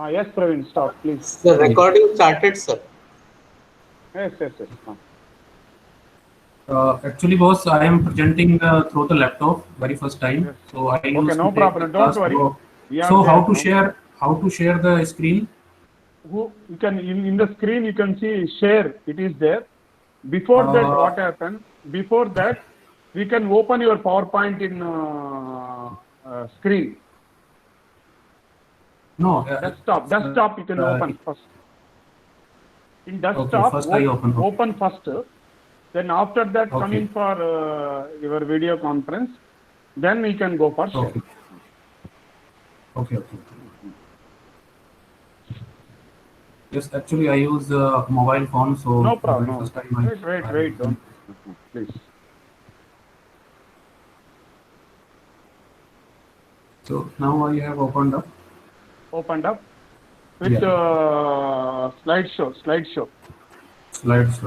Yes, Praveen, stop, please. The recording started, sir. Yes. Actually, boss, I am presenting through the laptop very first time. Yes. So I Okay, used to no take the problem. Don't class. worry. We are So there. how to share the screen? You can in the screen you can see share. It is there. Before that, Uh, what happened? Before that, we can open your PowerPoint in screen. no. Desktop you can open first. In Okay, desktop, first I open. Okay. open first. Then after that, come Okay. in for your video conference. Then we can go for share. Okay. Yes, actually I use mobile phone, so No problem. very No. first time Wait. Don't. Please. So now I have opened up. Opened up with Yeah. slideshow. Slides.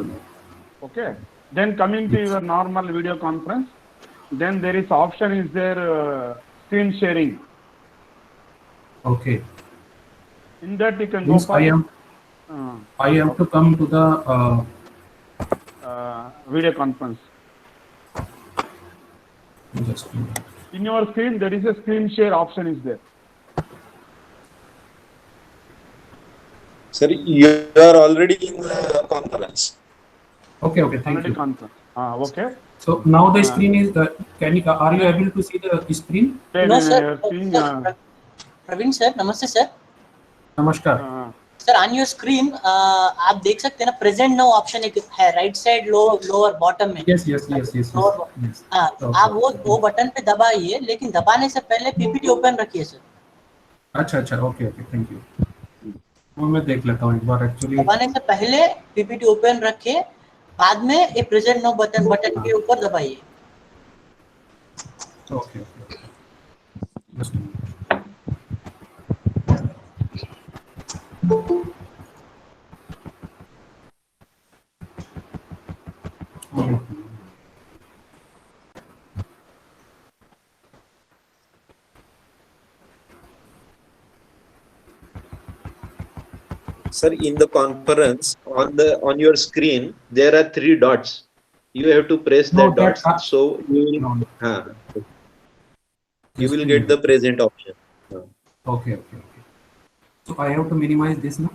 Okay. Then coming to your normal video conference, then there is option is there screen sharing. Okay. In that you can Means go for. I have to come to the video conference. just a minute. In your screen, there is a screen share option is there. Sir, you are already in the conference. Okay, thank Already you. conference. Okay. So now the screen is the. Are you able to see the screen? No, sir. Your screen, Praveen sir, namaste sir. नमस्कार. Sir on your screen आप देख सकते हैं ना present now option एक है right side lower bottom में. Yes. आप वो बटन पे दबाइए, लेकिन दबाने से पहले पीपीटी ओपन रखिए सर. अच्छा. Okay, thank you. वो मैं देख लेता हूँ एक बार. एक्चुअली दबाने से पहले पीपीटी ओपन रखिए, बाद में ये प्रेजेंट नाउ बटन के ऊपर दबाइए. Okay. Just a minute. Sir, in the conference on your screen there are 3 dots. You have to press that dots. So you will get the present option. Okay. So I have to minimize this now.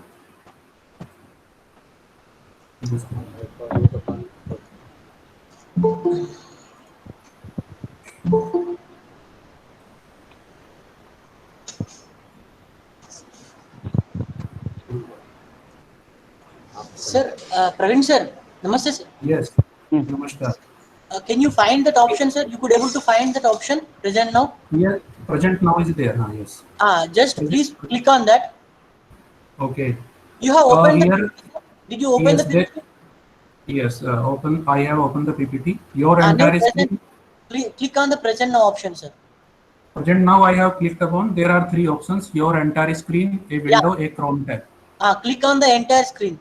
Sir, Praveen sir, namaste sir. Yes. Namaskar. Can you find that option, sir? You could able to find that option present now? Yeah, present now is there. Yes. Just please click on that. Okay. You have opened here, did you open the PPT? Yes, I have opened the PPT. Your entire screen. Click on the present now option, sir. Present now I have clicked upon. There are 3 options. Your entire screen, a window, a Chrome tab. Click on the entire screen.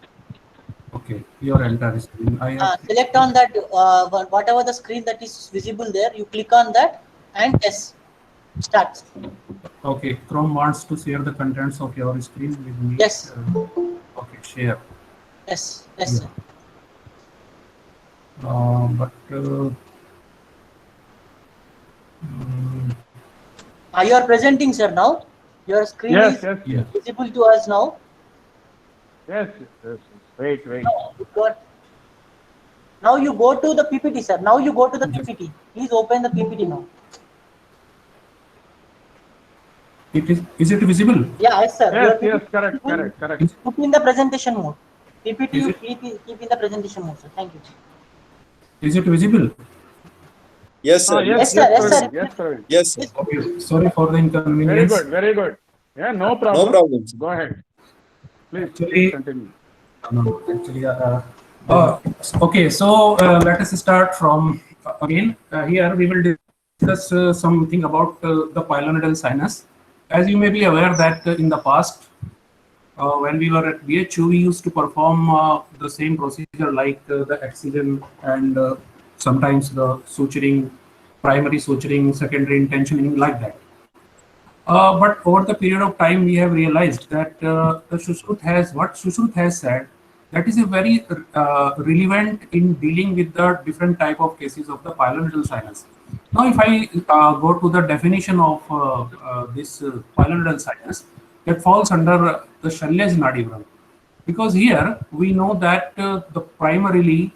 Okay, your entire screen. I have select on that whatever the screen that is visible there. You click on that and yes, start. Okay, Chrome wants to share the contents of your screen with me. Yes. Okay, share. Yes, sir. You are presenting, sir, now. Your screen is visible to us now. Yes. Wait. Now you go to the PPT, sir. Now you go to the PPT. Please open the PPT now. Is it visible? Yeah, yes, sir. Yes, correct. Put in the presentation mode. PPT you keep in the presentation mode, sir. Thank you. Is it visible? Yes, sir. Yes, sir. Yes. Okay. Sorry for the inconvenience. Very good. Yeah, no problem. No problem. Go ahead. Please continue. No, actually, okay. So let us start from again. Here we will discuss something about the pilonidal sinus. As you may be aware that in the past, when we were at BHU, we used to perform the same procedure like the excision and sometimes the suturing, primary suturing, secondary intentioning, like that. But over the period of time, we have realized that the Sushruta has said, that is a very relevant in dealing with the different type of cases of the pilonidal sinus. Now, if I go to the definition of this pilonidal sinus, that falls under the Shalyaj Nadivran, because here we know that the primarily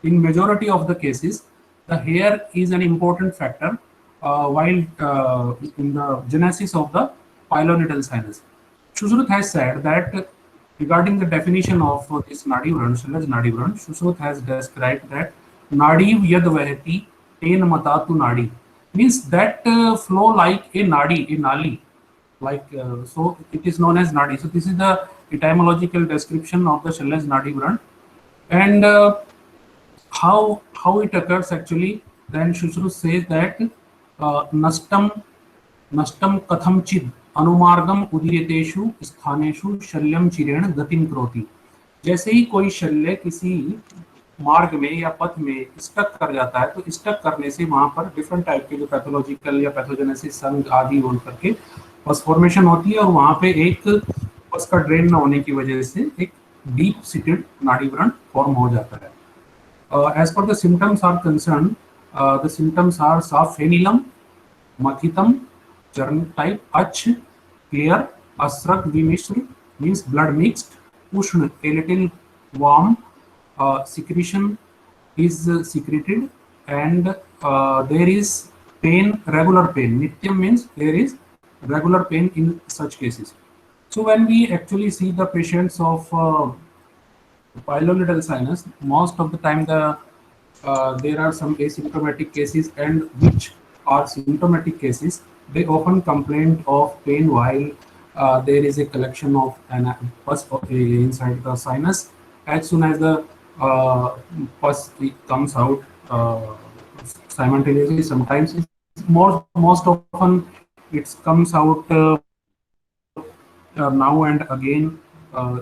in majority of the cases the hair is an important factor while in the genesis of the pilonidal sinus. Sushruta has said that regarding the definition of this Nadivran, Shalyaj Nadivran, Sushruta has described that Nadiv yad vahati ten matatu nadi, means that flow like a nadi, a nali, like so it is known as nadi. So this is the etymological description of the Shalyaj Nadivran, and how it occurs actually. Then Sushruta says that nastam katham अनुमार्गम उदीयतेषु स्थानेषु शल्यम चिरेण गतिम करोति. जैसे ही कोई शल्य किसी मार्ग में या पथ में स्टक कर जाता है, तो स्टक करने से वहां पर डिफरेंट टाइप के जो पैथोलॉजिकल या पैथोजेनेसिस संघ आदि बोल करके पस फॉर्मेशन होती है, और वहां पे एक पस का ड्रेन न होने की वजह से एक डीप सीटेड नाड़ीव्रण फॉर्म हो जाता है. As per the symptoms are concerned, the symptoms are soft phenylum, mathitam, churn type, ach, clear, asrak vimishra, means blood mixed, ushna, a little warm, secretion is secreted, and there is pain, regular pain. Nityam means there is regular pain in such cases. So when we actually see the patients of pilonidal sinus, most of the time there are some asymptomatic cases, and which are symptomatic cases, they often complain of pain while there is a collection of pus inside the sinus. As soon as the pus comes out simultaneously, sometimes most often it comes out now and again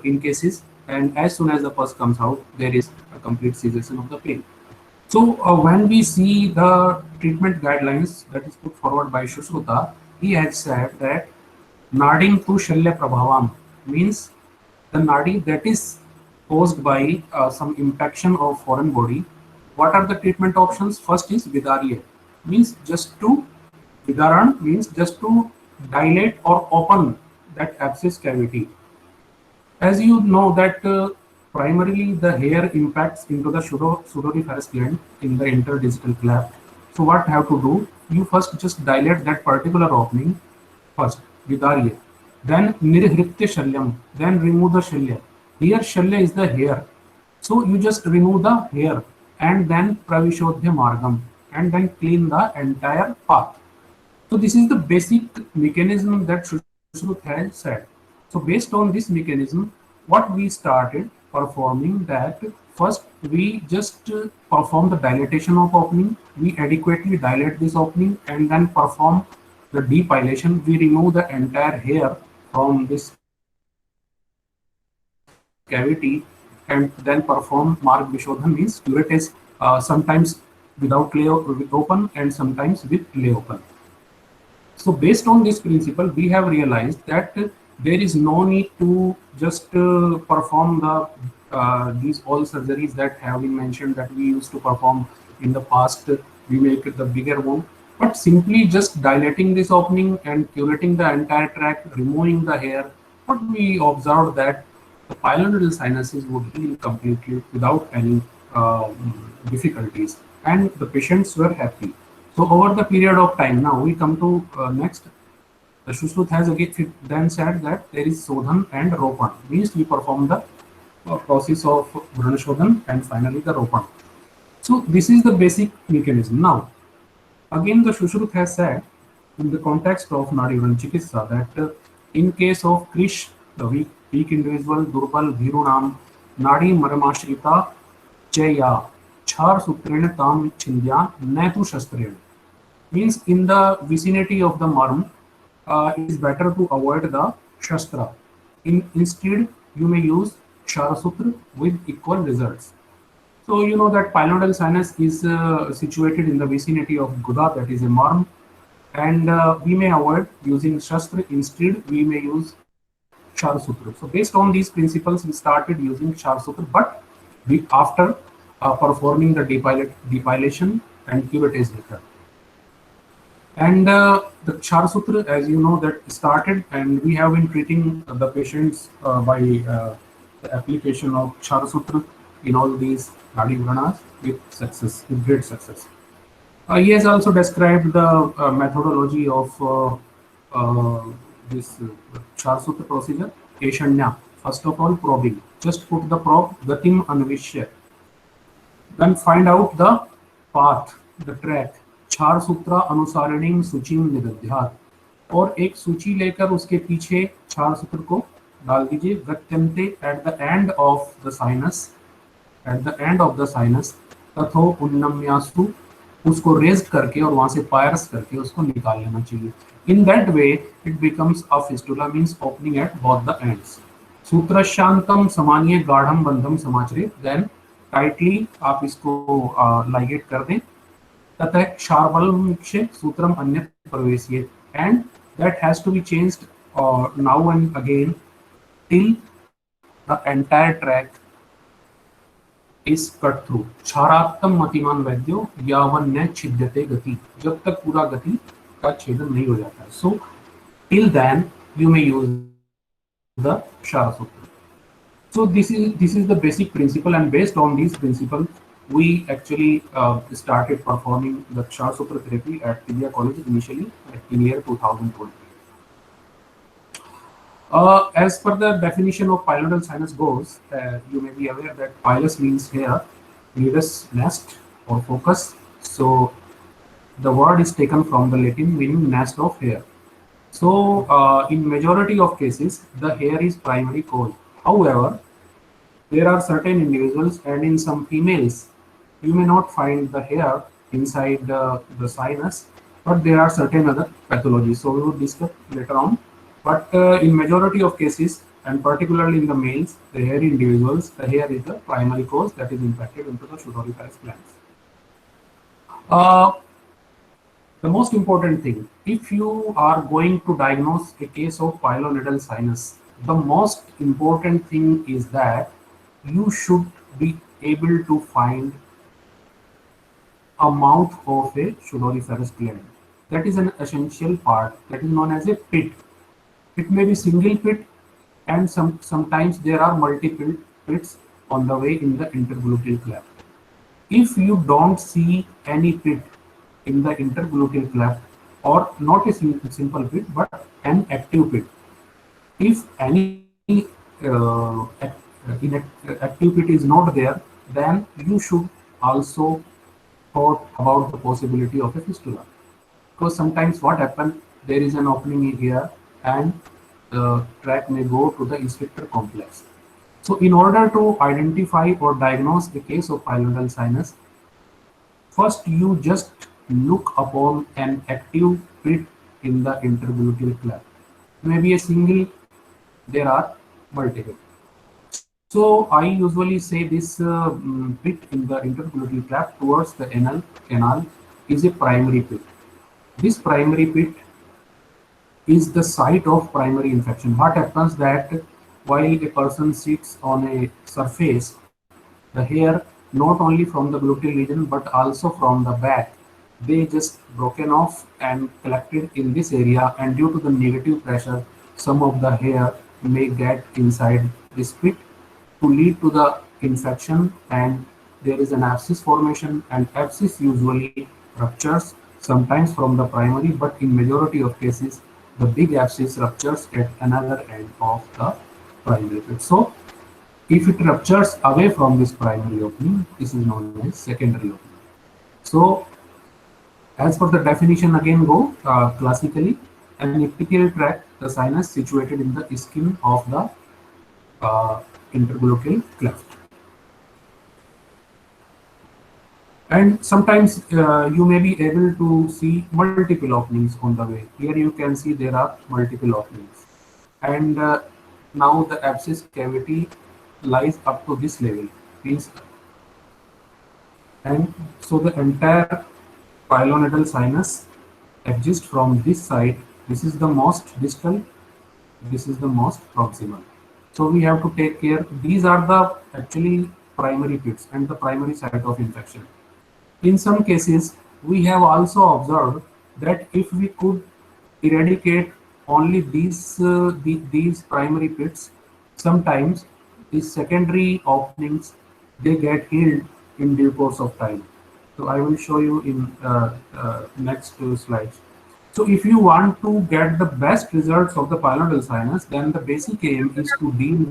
in cases, and as soon as the pus comes out, there is a complete cessation of the pain. So when we see the treatment guidelines that is put forward by Sushruta, he has said that Nadim tu Shalya Prabhavam, means the nadi that is caused by some impaction of foreign body. What are the treatment options? First is Vidarya, means just to Vidaran, means just to dilate or open that abscess cavity. As you know that primarily the hair impacts into the sudoriferous gland in the interdigital cleft. So what have to do? You first just dilate that particular opening first, Vidarya. Then Nirhritya Shalyam, then remove the Shalya. Here Shalya is the hair. So you just remove the hair and then Pravishodhya Margam, and then clean the entire path. So this is the basic mechanism that Sushruta has said. So based on this mechanism, what we started performing, that first we just perform the dilatation of opening, we adequately dilate this opening, and then perform the depilation. We remove the entire hair from this cavity, and then perform Marg Vishodhan, means curettage, sometimes without clay open and sometimes with clay open. So based on this principle, we have realized that there is no need to just perform the these all surgeries that have been mentioned that we used to perform in the past. We make the bigger wound, but simply just dilating this opening and curating the entire tract, removing the hair, what we observed that the pilonidal sinuses would heal completely without any difficulties, and the patients were happy. So over the period of time, now we come to next. The Sushruta has again then said that there is Sodhan and Ropan, means we perform the process of Vranashodhan and finally the Ropan. So this is the basic mechanism. Now, again the Sushruta has said in the context of Nadivran Chikitsa that in case of Krish, the weak individual, Durbal, Dhirunam, Nadi Maramashrita, Chaya, Char Sutrena Tam Chindya, Natu Shastrena, means in the vicinity of the marm, it is better to avoid the Shastra. Instead, you may use Sharasutra with equal results. So you know that pilonidal sinus is situated in the vicinity of Guda, that is a marm, and we may avoid using Shastra. Instead, we may use Char Sutra. So based on these principles, we started using Char Sutra, but we after performing the depilation and curettage method. And the Char Sutra, as you know, that started, and we have been treating the patients by the application of Char Sutra in all these Nadi Vranas with success, with great success. He has also described the methodology of this Char Sutra procedure. Eshanya, first of all, probing. Just put the probe, Gatim Anvishya. Then find out the path, the track. चार सूत्र अनुसारणीम सूचीम निदध्यात् और एक सूची लेकर उसके पीछे चार सूत्र को डाल दीजिए. गत्यन्ते at the end of the sinus, तथो उन्नम्यासु, उसको रेज करके और वहां से पायर्स करके उसको निकाल लेना चाहिए. In that way it becomes a fistula, means opening at both the ends. सूत्रशांतम समानीय गाढ़म बंधम समाचरित, देन टाइटली आप इसको लाइगेट कर दें. ततः क्षारबलमुक्षे सूत्रम अन्यत् प्रवेश्येत्, and that has to be changed now and again till the entire track is cut through. क्षारात्तम मतिमान वैद्यो यावन न छिद्यते गति, जब तक पूरा गति का छेदन नहीं हो जाता है. So till then you may use the Char Sutra. So this is the basic principle, and based on these principles we actually started performing the Char Sutra therapy at India College initially in year 2020. As per the definition of pilonidal sinus goes, you may be aware that pilus means hair, nidus nest or focus. So the word is taken from the Latin meaning nest of hair. So in majority of cases, the hair is primary cause. However, there are certain individuals, and in some females, you may not find the hair inside the sinus, but there are certain other pathologies. So we will discuss later on. But in majority of cases, and particularly in the males, the hairy individuals, the hair is the primary cause that is impacted into the sudoriferous glands. The most important thing, if you are going to diagnose a case of pilonidal sinus, the most important thing is that you should be able to find a mouth of a sudoriferous gland. That is an essential part, that is known as a pit. It may be single pit, and sometimes there are multiple pits on the way in the intergluteal cleft. If you don't see any pit in the intergluteal cleft, or not a simple pit but an active pit, if any active pit is not there, then you should also thought about the possibility of a fistula. Because sometimes what happens, there is an opening here and the track may go to the sphincter complex. So in order to identify or diagnose a case of pilonidal sinus, first you just look upon an active pit in the intergluteal cleft. Maybe a single, there are multiple. So I usually say this pit in the intergluteal cleft towards the anal canal is a primary pit. This primary pit is the site of primary infection. What happens that while a person sits on a surface, the hair not only from the gluteal region but also from the back, they just broken off and collected in this area, and due to the negative pressure, some of the hair may get inside this pit to lead to the infection, and there is an abscess formation, and abscess usually ruptures sometimes from the primary, but in majority of cases the big abscess ruptures at another end of the primary pit. So if it ruptures away from this primary opening, this is known as secondary opening. So as per the definition again go, classically, an epithelial tract, the sinus situated in the skin of the intergluteal cleft. And sometimes you may be able to see multiple openings on the way. Here you can see there are multiple openings. And now the abscess cavity lies up to this level. And so the entire pilonidal sinus exist from this side. This is the most distal, this is the most proximal. So we have to take care. These are the actually primary pits and the primary site of infection. In some cases, we have also observed that if we could eradicate only these primary pits, sometimes these secondary openings they get healed in due course of time. So I will show you in next two slides. So if you want to get the best results of the pilonidal sinus, then the basic aim is to deal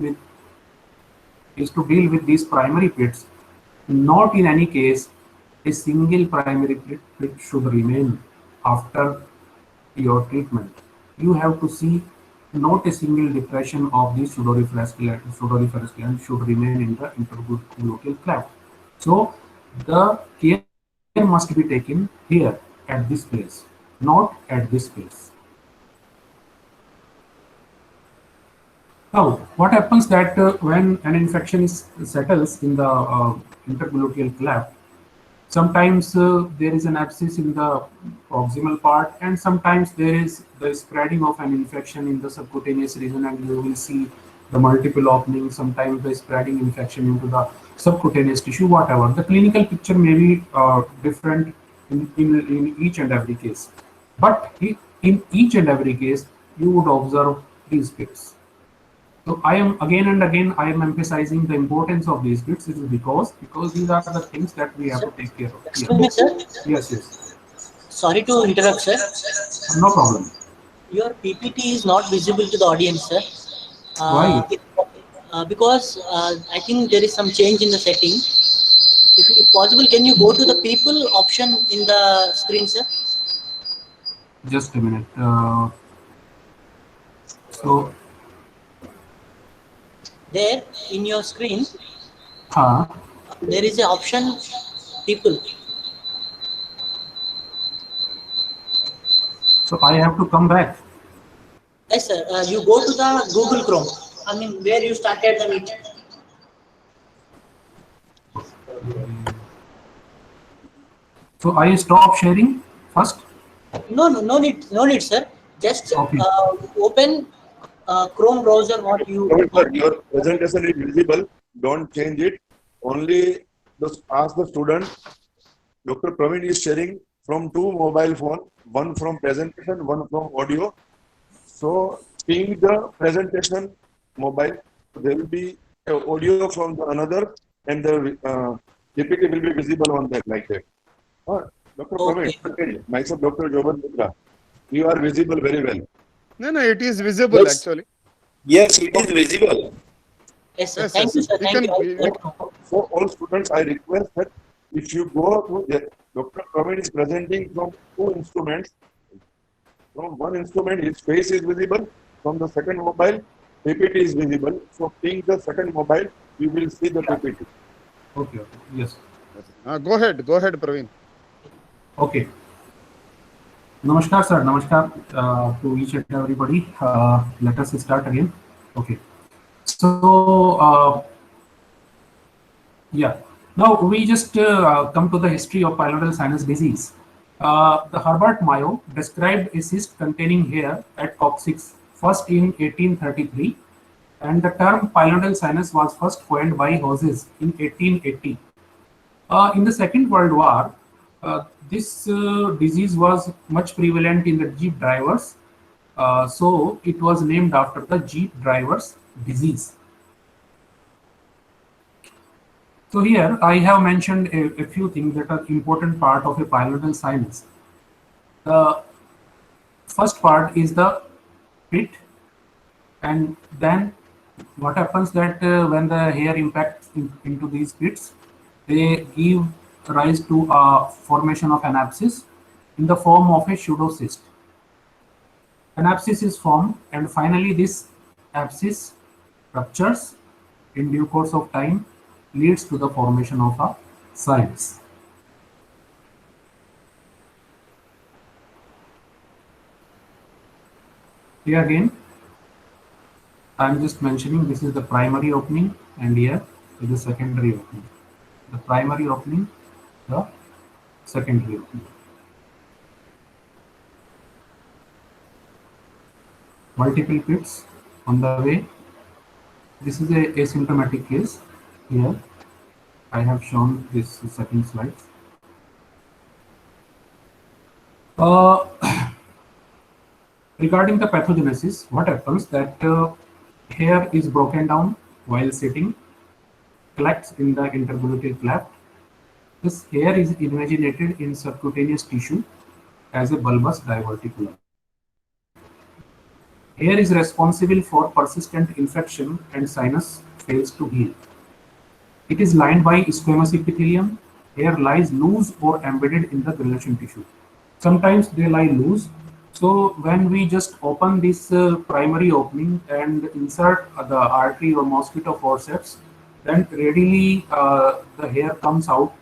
with these primary pits. Not in any case a single primary pit should remain after your treatment. You have to see not a single depression of the sudoriferous gland should remain in the intergluteal cleft. So the care must be taken here at this place, not at this place. Now, what happens that when an infection settles in the intergluteal cleft, sometimes there is an abscess in the proximal part, and sometimes there is the spreading of an infection in the subcutaneous region, and you will see the multiple openings, sometimes the spreading infection into the subcutaneous tissue, whatever. The clinical picture may be different in each and every case. But in each and every case, you would observe these pits. So I am again and again I am emphasizing the importance of these bits is because these are the things that we have to take care of. Excuse me, sir. Yes. Sorry to interrupt, sir. No problem. Your PPT is not visible to the audience, sir. Why? Because I think there is some change in the setting. If possible, can you go to the people option in the screen, sir? Just a minute. So there in your screen, huh? there is an option people. So I have to come back. Yes, sir. You go to the Google Chrome. I mean, where you started the meeting. So I stop sharing first. No need, sir. Just Okay. Open Chrome browser. What you? Your presentation is visible. Don't change it. Only just ask the student. Dr. Praveen is sharing from two mobile phone, one from presentation, one from audio. So ping the presentation mobile. There will be audio from the another, and the PPT will be visible on that like that. Dr. Okay. Praveen, myself, Dr. Joban Mitra. You are visible very well. No, it is visible Yes. actually. Yes, it is visible. Yes, sir. Yes, Thank you, sir. You Thank can- you. For all students, I request that if you go to Dr. Praveen is presenting from two instruments. From one instrument, his face is visible. From the second mobile, PPT is visible. So ping the second mobile, you will see the PPT. Okay. Yes. Go ahead, Praveen. Okay. Namaskar, sir. Namaskar to each and everybody. Let us start again. Okay. So, yeah. Now we just come to the history of pilonidal sinus disease. The Herbert Mayo described a cyst containing hair at coccyx first in 1833, and the term pilonidal sinus was first coined by Hoses in 1880. In the Second World War, this disease was much prevalent in the jeep drivers, so it was named after the jeep drivers disease. So here I have mentioned a few things that are important part of a pilonidal sinus. The first part is the pit, and then what happens that when the hair impacts into these pits, they give rise to a formation of an abscess in the form of a pseudocyst. An abscess is formed, and finally this abscess ruptures in due course of time, leads to the formation of a sinus. Here again, I am just mentioning this is the primary opening, and here is the secondary opening. The primary opening, the secondary opening. multiple pits on the way. This is a asymptomatic case. Here I have shown this second slide. Uh, Regarding the pathogenesis, what happens that hair is broken down while sitting, collects in the intergluteal cleft. This hair is invaginated in subcutaneous tissue as a bulbous diverticulum. Hair is responsible for persistent infection and sinus fails to heal. It is lined by squamous epithelium. Hair lies loose or embedded in the granulation tissue. Sometimes they lie loose. So when we just open this primary opening and insert the artery or mosquito forceps, then readily the hair comes out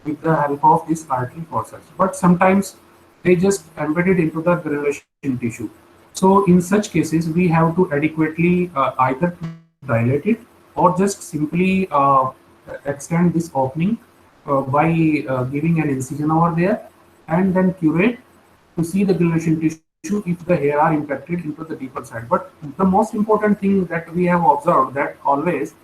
with the help of this artery forceps. But sometimes they just embedded into the granulation tissue. So in such cases, we have to adequately either dilate it or just simply extend this opening by giving an incision over there and then curate to see the granulation tissue if the hair are impacted into the deeper side. But the most important thing that we have observed that always,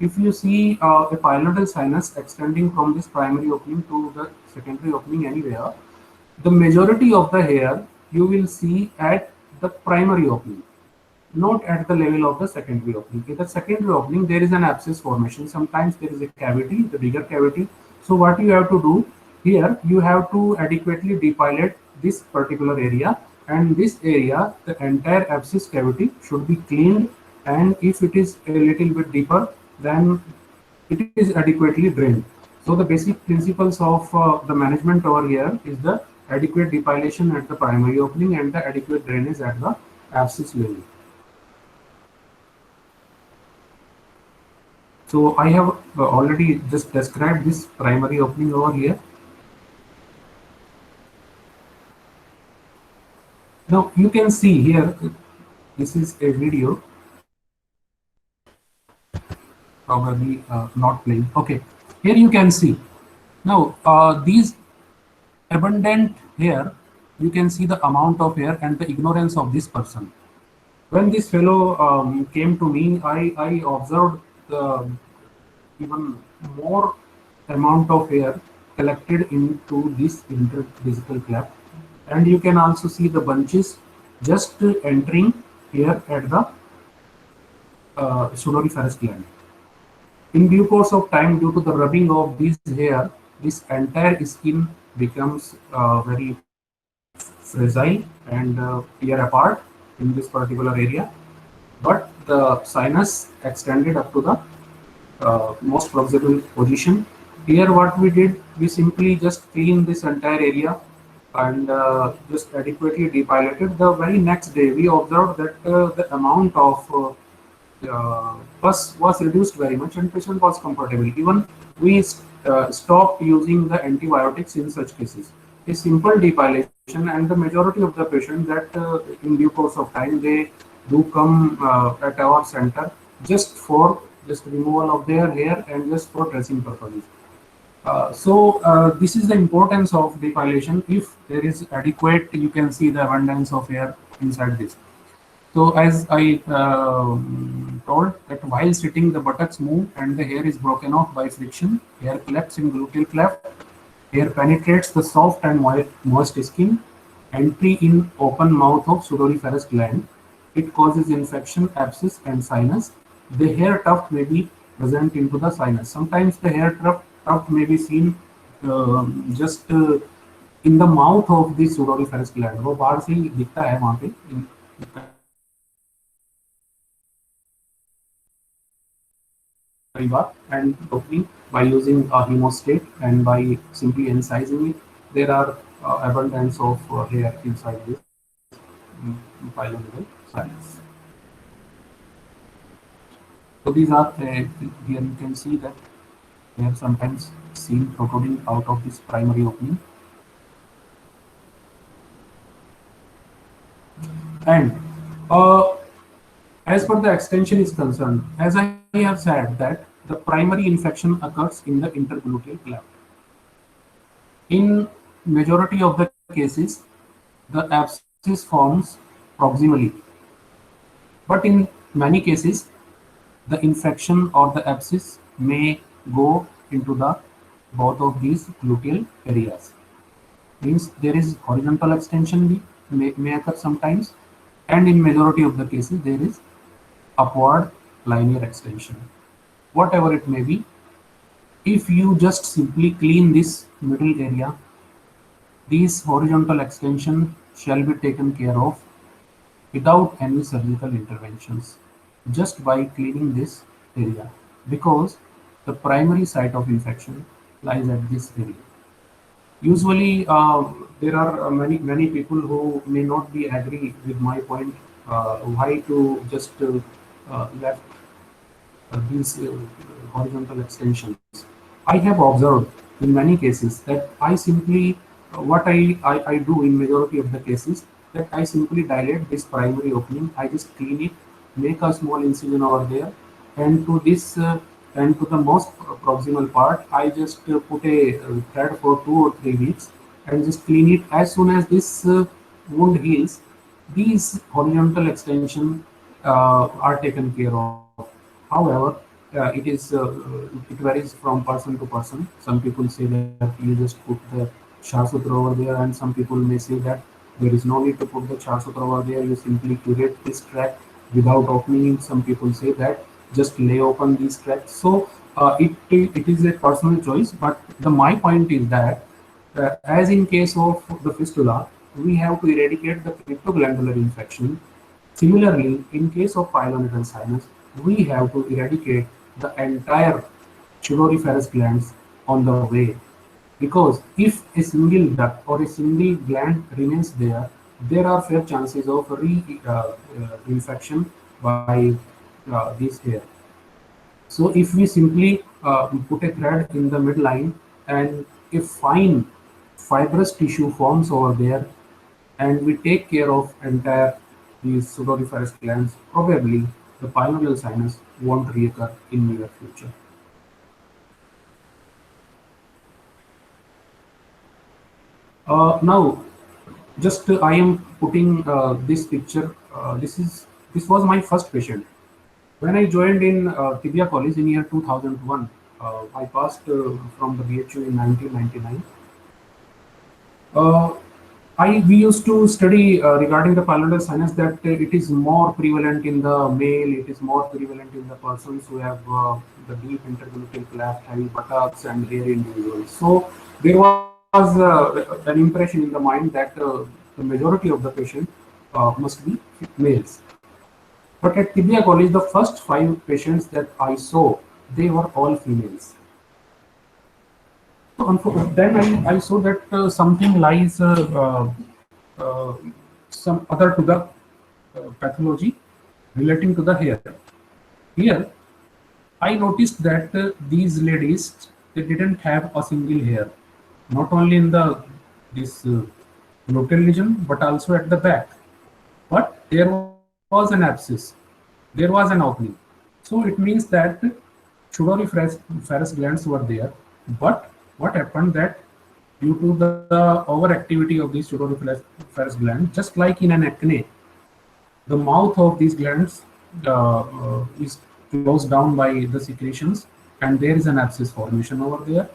if you see a pilonidal sinus extending from this primary opening to the secondary opening anywhere, the majority of the hair you will see at the primary opening, not at the level of the secondary opening. In the secondary opening, there is an abscess formation. Sometimes there is a cavity, the bigger cavity. So what you have to do here, you have to adequately depilate this particular area, and this area, the entire abscess cavity should be cleaned, and if it is a little bit deeper, then it is adequately drained. So the basic principles of the management over here is the adequate depilation at the primary opening and the adequate drainage at the abscess level. So I have already just described this primary opening over here. Now you can see here, this is a video, probably not playing. Okay, here you can see. Now these abundant hair, you can see the amount of hair and the ignorance of this person. When this fellow came to me, I observed the even more amount of hair collected into this interdiscal cleft, and you can also see the bunches just entering here at the sudoriferous gland. In due course of time, due to the rubbing of these hair, this entire skin becomes very fragile and tear apart in this particular area. But the sinus extended up to the most proximal position. Here what we did, we simply just clean this entire area and just adequately depilated. The very next day we observed that the amount of pus was reduced very much and patient was comfortable. Even we stopped using the antibiotics in such cases. A simple depilation, and the majority of the patients that in due course of time they do come at our center just for just removal of their hair and just for dressing purposes. So this is the importance of depilation. If there is adequate, you can see the abundance of hair inside this. So as I told that while sitting, the buttocks move and the hair is broken off by friction. Hair collects in gluteal cleft. Hair penetrates the soft and moist skin. Entry in open mouth of sudoriferous gland. It causes infection, abscess, and sinus. The hair tuft may be present into the sinus. Sometimes the hair tuft may be seen just in the mouth of the sudoriferous gland. वो बाहर से ही दिखता है वहाँ पे. And opening by using a hemostat and by simply incising it, there are abundance of hair inside this pilonidal sinus. So these are here you can see that they are sometimes seen protruding out of this primary opening. And as per the extension is concerned, as I have said that the primary infection occurs in the intergluteal cleft. In majority of the cases, the abscess forms proximally. But in many cases, the infection or the abscess may go into the both of these gluteal areas. Means there is horizontal extension may occur sometimes, and in majority of the cases there is upward linear extension. Whatever it may be, if you just simply clean this middle area, these horizontal extension shall be taken care of without any surgical interventions, just by cleaning this area, because the primary site of infection lies at this area. Usually, there are many people who may not be agree with my point. Why to just left these horizontal extensions? I have observed in many cases that I simply what I do in majority of the cases, that I simply dilate this primary opening. I just clean it, make a small incision over there, and to this and to the most proximal part, I just put a thread for 2 or 3 weeks and just clean it. As soon as this wound heals, these horizontal extension are taken care of. However, it varies from person to person. Some people say that you just put the char sutra over there, and some people may say that there is no need to put the char sutra over there. You simply curate this tract without opening it. Some people say that just lay open these tracts. So it is a personal choice. But my point is that as in case of the fistula, we have to eradicate the cryptoglandular infection. Similarly, in case of pyelonephral sinus, we have to eradicate the entire chyloriferous glands on the way, because if a single duct or a single gland remains there, there are fair chances of infection by this hair. So if we simply put a thread in the midline and a fine fibrous tissue forms over there, and we take care of entire these sudoriferous glands, probably the pyelonephral sinus won't reoccur in near future. Now, just I am putting this picture. This was my first patient. When I joined in Tibia College in year 2001, I passed from the BHU in 1999. We used to study regarding the pyelonephral sinus that it is more prevalent in the male, it is more prevalent in the persons who have the deep intergluteal cleft, heavy buttocks, and rare individuals. So there was an impression in the mind that the majority of the patient must be males. But at Tibia College, the first 5 patients that I saw, they were all females. So then I saw that something lies some other to the pathology relating to the hair. Here, I noticed that these ladies, they didn't have a single hair, not only in this gluteal region, but also at the back. But there was an abscess, there was an opening. So it means that chyloriferous glands were there, but what happened that due to the overactivity of these chyloriferous glands, just like in an acne, the mouth of these glands is closed down by the secretions, and there is an abscess formation over there.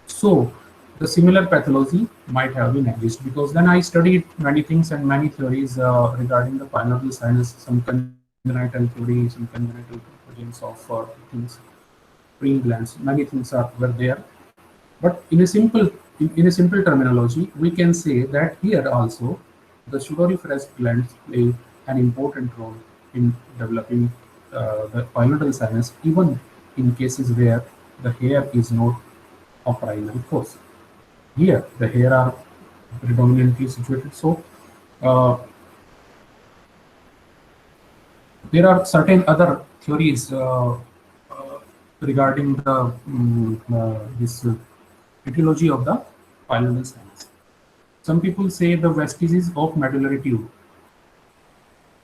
So the similar pathology might have been exist, because then I studied many things and many theories regarding the pyelonephral sinus, some congenital theories, some congenital origins of things, spring glands, many things were there. But in a simple terminology, we can say that here also the sudoriferous glands play an important role in developing the pyelonephral sinus, even in cases where the hair is not a primary cause. Here, the hair are predominantly situated. So there are certain other theories regarding the this etiology of the pyelonephral sinus. Some people say the vestiges of medullary tube.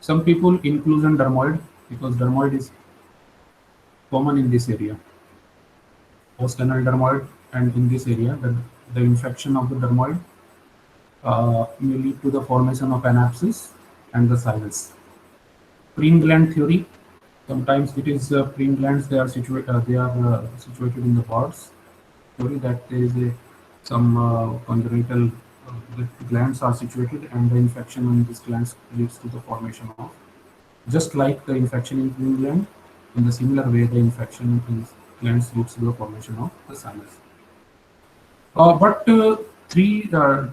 Some people inclusion dermoid, because dermoid is common in this area. Postcanal dermoid, and in this area, the infection of the dermoid may lead to the formation of an abscess and the sinus. preen gland theory. Sometimes it is preen glands. They are situated in the pods. Theory that there is some congenital the glands are situated, and the infection in these glands leads to the formation of, just like the infection in preen gland. In the similar way, the infection in glands leads to the formation of the sinus. But two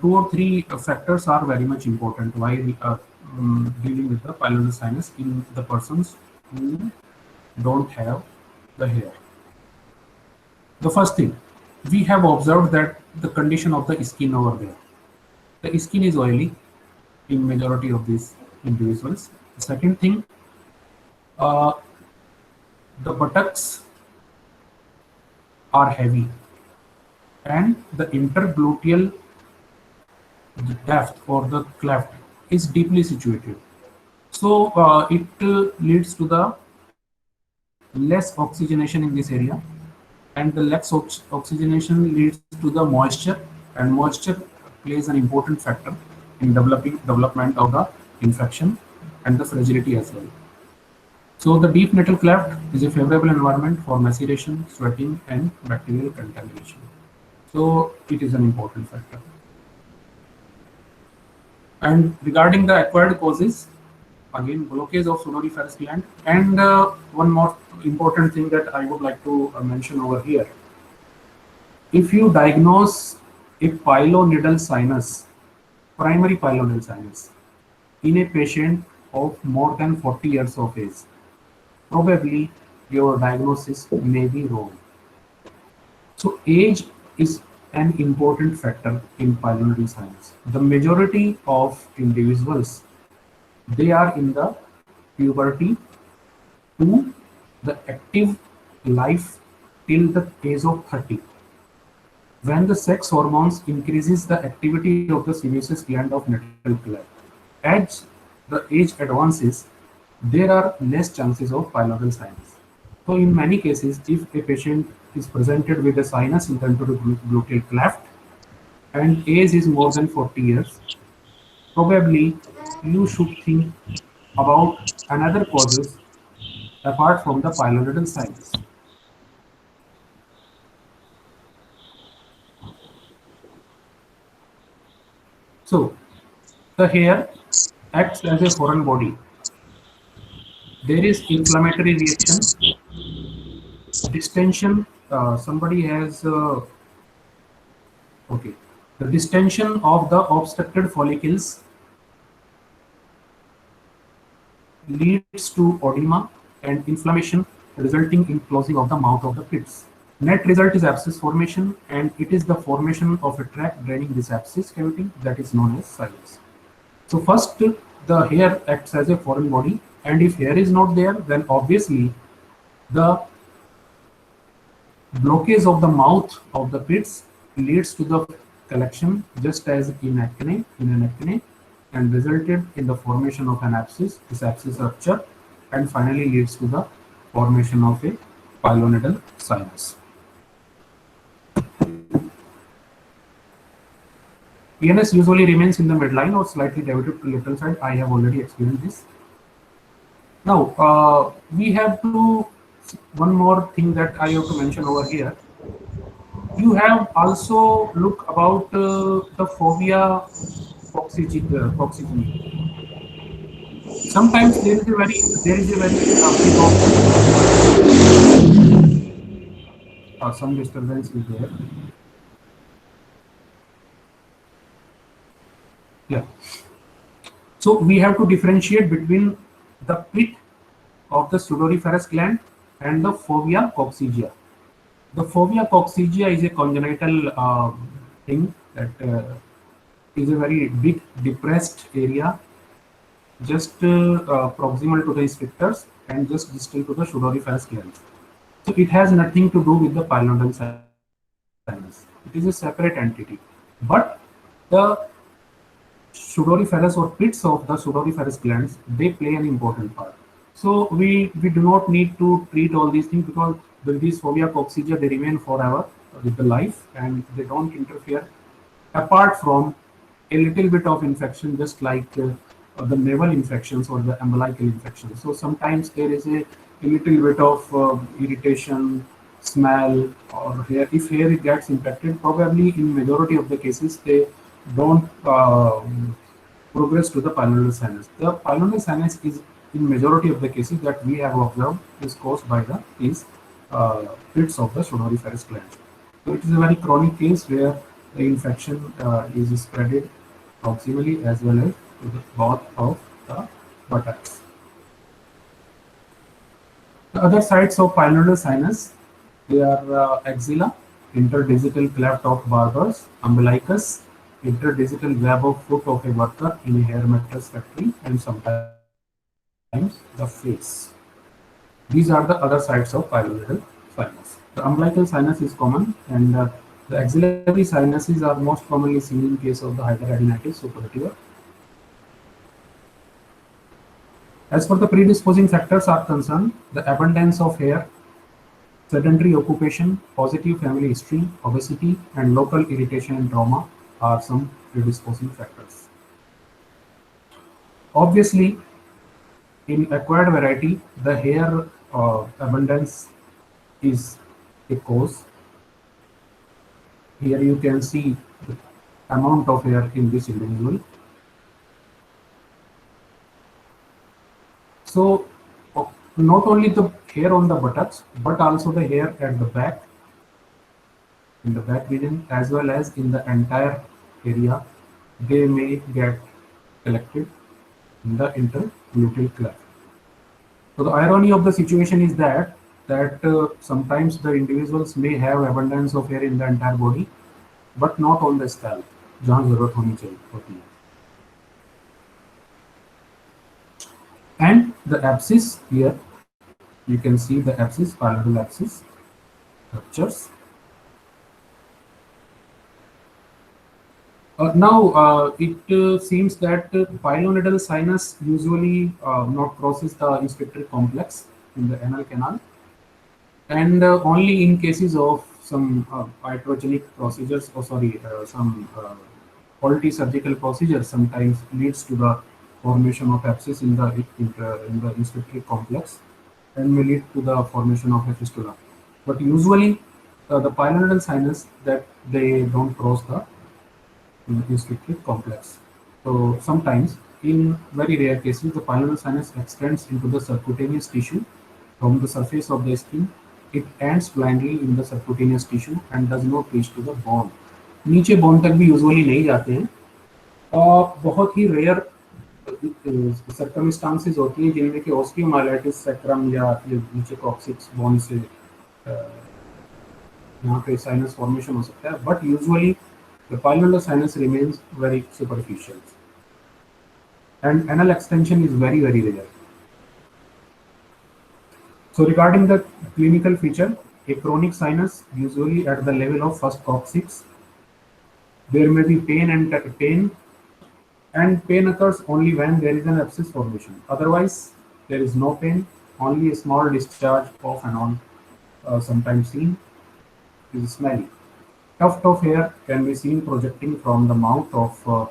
or three factors are very much important while dealing with the pylorus sinus in the persons who don't have the hair. The first thing, we have observed that the condition of the skin over there. The skin is oily in majority of these individuals. The second thing, the buttocks are heavy and the intergluteal depth or the cleft is deeply situated. So it leads to the less oxygenation in this area, and the less oxygenation leads to the moisture, and moisture plays an important factor in development of the infection and the fragility as well. So the deep nasal cleft is a favorable environment for maceration, sweating, and bacterial contamination. So it is an important factor. And regarding the acquired causes, again, blockage of sonoriferous gland. And one more important thing that I would like to mention over here. If you diagnose a pilonidal sinus, primary pilonidal sinus, in a patient of more than 40 years of age, probably your diagnosis may be wrong. So age is an important factor in pilonidal sinus. The majority of individuals, they are in the puberty to the active life till the age of 30. When the sex hormones increases the activity of the sebaceous gland of nasal cleft. As the age advances, there are less chances of pilonidal sinus. So in many cases, if a patient is presented with a sinus in the intergluteal cleft and age is more than 40 years, probably you should think about another causes apart from the pilonidal sinus. So the hair acts as a foreign body. There is inflammatory reaction, distension. Somebody has okay. The distension of the obstructed follicles leads to edema and inflammation, resulting in closing of the mouth of the pits. Net result is abscess formation, and it is the formation of a tract draining this abscess cavity that is known as sinus. So first, the hair acts as a foreign body, and if hair is not there, then obviously the blockage of the mouth of the pits leads to the collection, just as in an acne, and resulted in the formation of an abscess. This abscess rupture and finally leads to the formation of a pilonidal sinus. PNS usually remains in the midline or slightly deviated to lateral side. I have already explained this. Now we have to, one more thing that I have to mention over here. You have also looked about the fovea coccygeae. Sometimes there is a very some disturbance is there. Yeah. So we have to differentiate between the pit of the sudoriferous gland and the fovea coccygeae. The fovea coccygeae is a congenital thing that is a very big depressed area, just proximal to the sphincters and just distal to the sudoriferous glands. So it has nothing to do with the pilonidal sinus. It is a separate entity. But the sudoriferous or pits of the sudoriferous glands, they play an important part. So we do not need to treat all these things, because with these fovea coccygeae, they remain forever with the life and they don't interfere, apart from a little bit of infection, just like the naval infections or the umbilical infections. So sometimes there is a little bit of irritation, smell, or hair. If hair gets infected, probably in majority of the cases they don't progress to the pulmonary sinus. The pulmonary sinus is in majority of the cases that we have observed is caused by these pits of the sonoriferous gland. So it is a very chronic case where the infection is spreaded proximally as well as to the both of the buttocks. The other sides of pulmonary sinus, they are axilla, interdigital cleft of Barber's, umbilicus, interdigital web of foot of a worker in a hair mattress factory, and sometimes the face. These are the other sides of pulmonary sinus. The umbilical sinus is common, and the axillary sinuses are most commonly seen in case of the hidradenitis suppurativa. As for the predisposing factors are concerned, the abundance of hair, sedentary occupation, positive family history, obesity, and local irritation and trauma are some predisposing factors. Obviously, in acquired variety, the hair abundance is a cause. Here you can see the amount of hair in this individual. So not only the hair on the buttocks, but also the hair at the back, in the back region, as well as in the entire area, they may get collected in the intergluteal cleft. So the irony of the situation is that sometimes the individuals may have abundance of hair in the entire body, but not on the scalp, जहाँ जरूरत होती है. And the abscess here, you can see the abscess, pulmonary abscess ruptures. Now it seems that pilonidal sinus usually not crosses the inspiratory complex in the anal canal, and only in cases of some iatrogenic procedures, or some faulty surgical procedures sometimes leads to the formation of abscess in the inspiratory complex and may lead to the formation of a fistula. But usually the pilonidal sinus, that they don't cross the inspiratory complex. So sometimes, in very rare cases, the pilonidal sinus extends into the subcutaneous tissue from the surface of the skin. It ends blindly in the subcutaneous tissue and does not reach to the bone. नीचे bone तक भी usually नहीं जाते हैं. बहुत ही rare circumstances होती हैं जिनमें कि osteomyelitis sacrum या नीचे coccyx bone से यहाँ पे sinus formation हो सकता है. But usually the pilonidal sinus remains very superficial, and anal extension is very rare. So regarding the clinical feature, a chronic sinus, usually at the level of first coccyx, there may be pain, and pain occurs only when there is an abscess formation. Otherwise, there is no pain, only a small discharge of anon, sometimes seen, is smelly. Tuft of hair can be seen projecting from the mouth of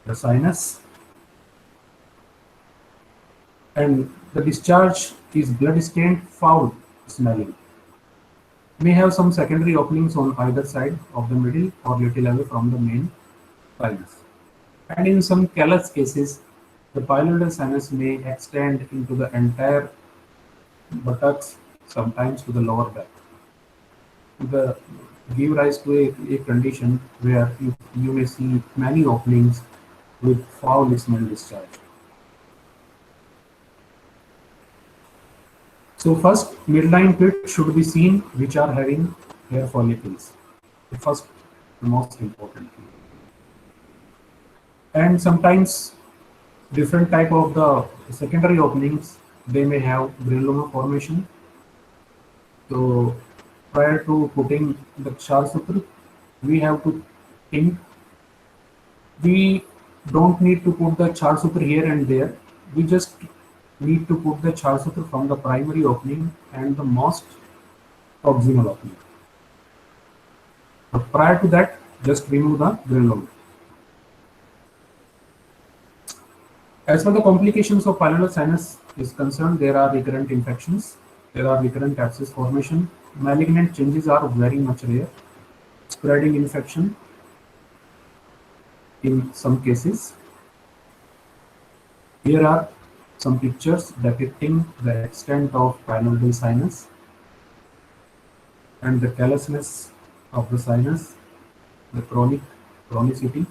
the sinus, and the discharge is blood-stained, foul smelling. May have some secondary openings on either side of the middle or little away from the main sinus. And in some callus cases, the pilonidal sinus may extend into the entire buttocks, sometimes to the lower back. Give rise to a condition where you may see many openings with foul smell discharge. So first, midline pit should be seen which are having hair follicles. The first, the most important thing. And sometimes different type of the secondary openings, they may have granuloma formation. So prior to putting the Kshar Sutra, we have to think. We don't need to put the Kshar Sutra here and there. We just need to put the Kshar Sutra from the primary opening and the most proximal opening. But prior to that, just remove the granuloma. As for the complications of pylonal sinus is concerned, there are recurrent infections, there are recurrent abscess formation, malignant changes are very much rare, spreading infection in some cases. Here are some pictures depicting the extent of pylonodal sinus and the callousness of the sinus, the chronicity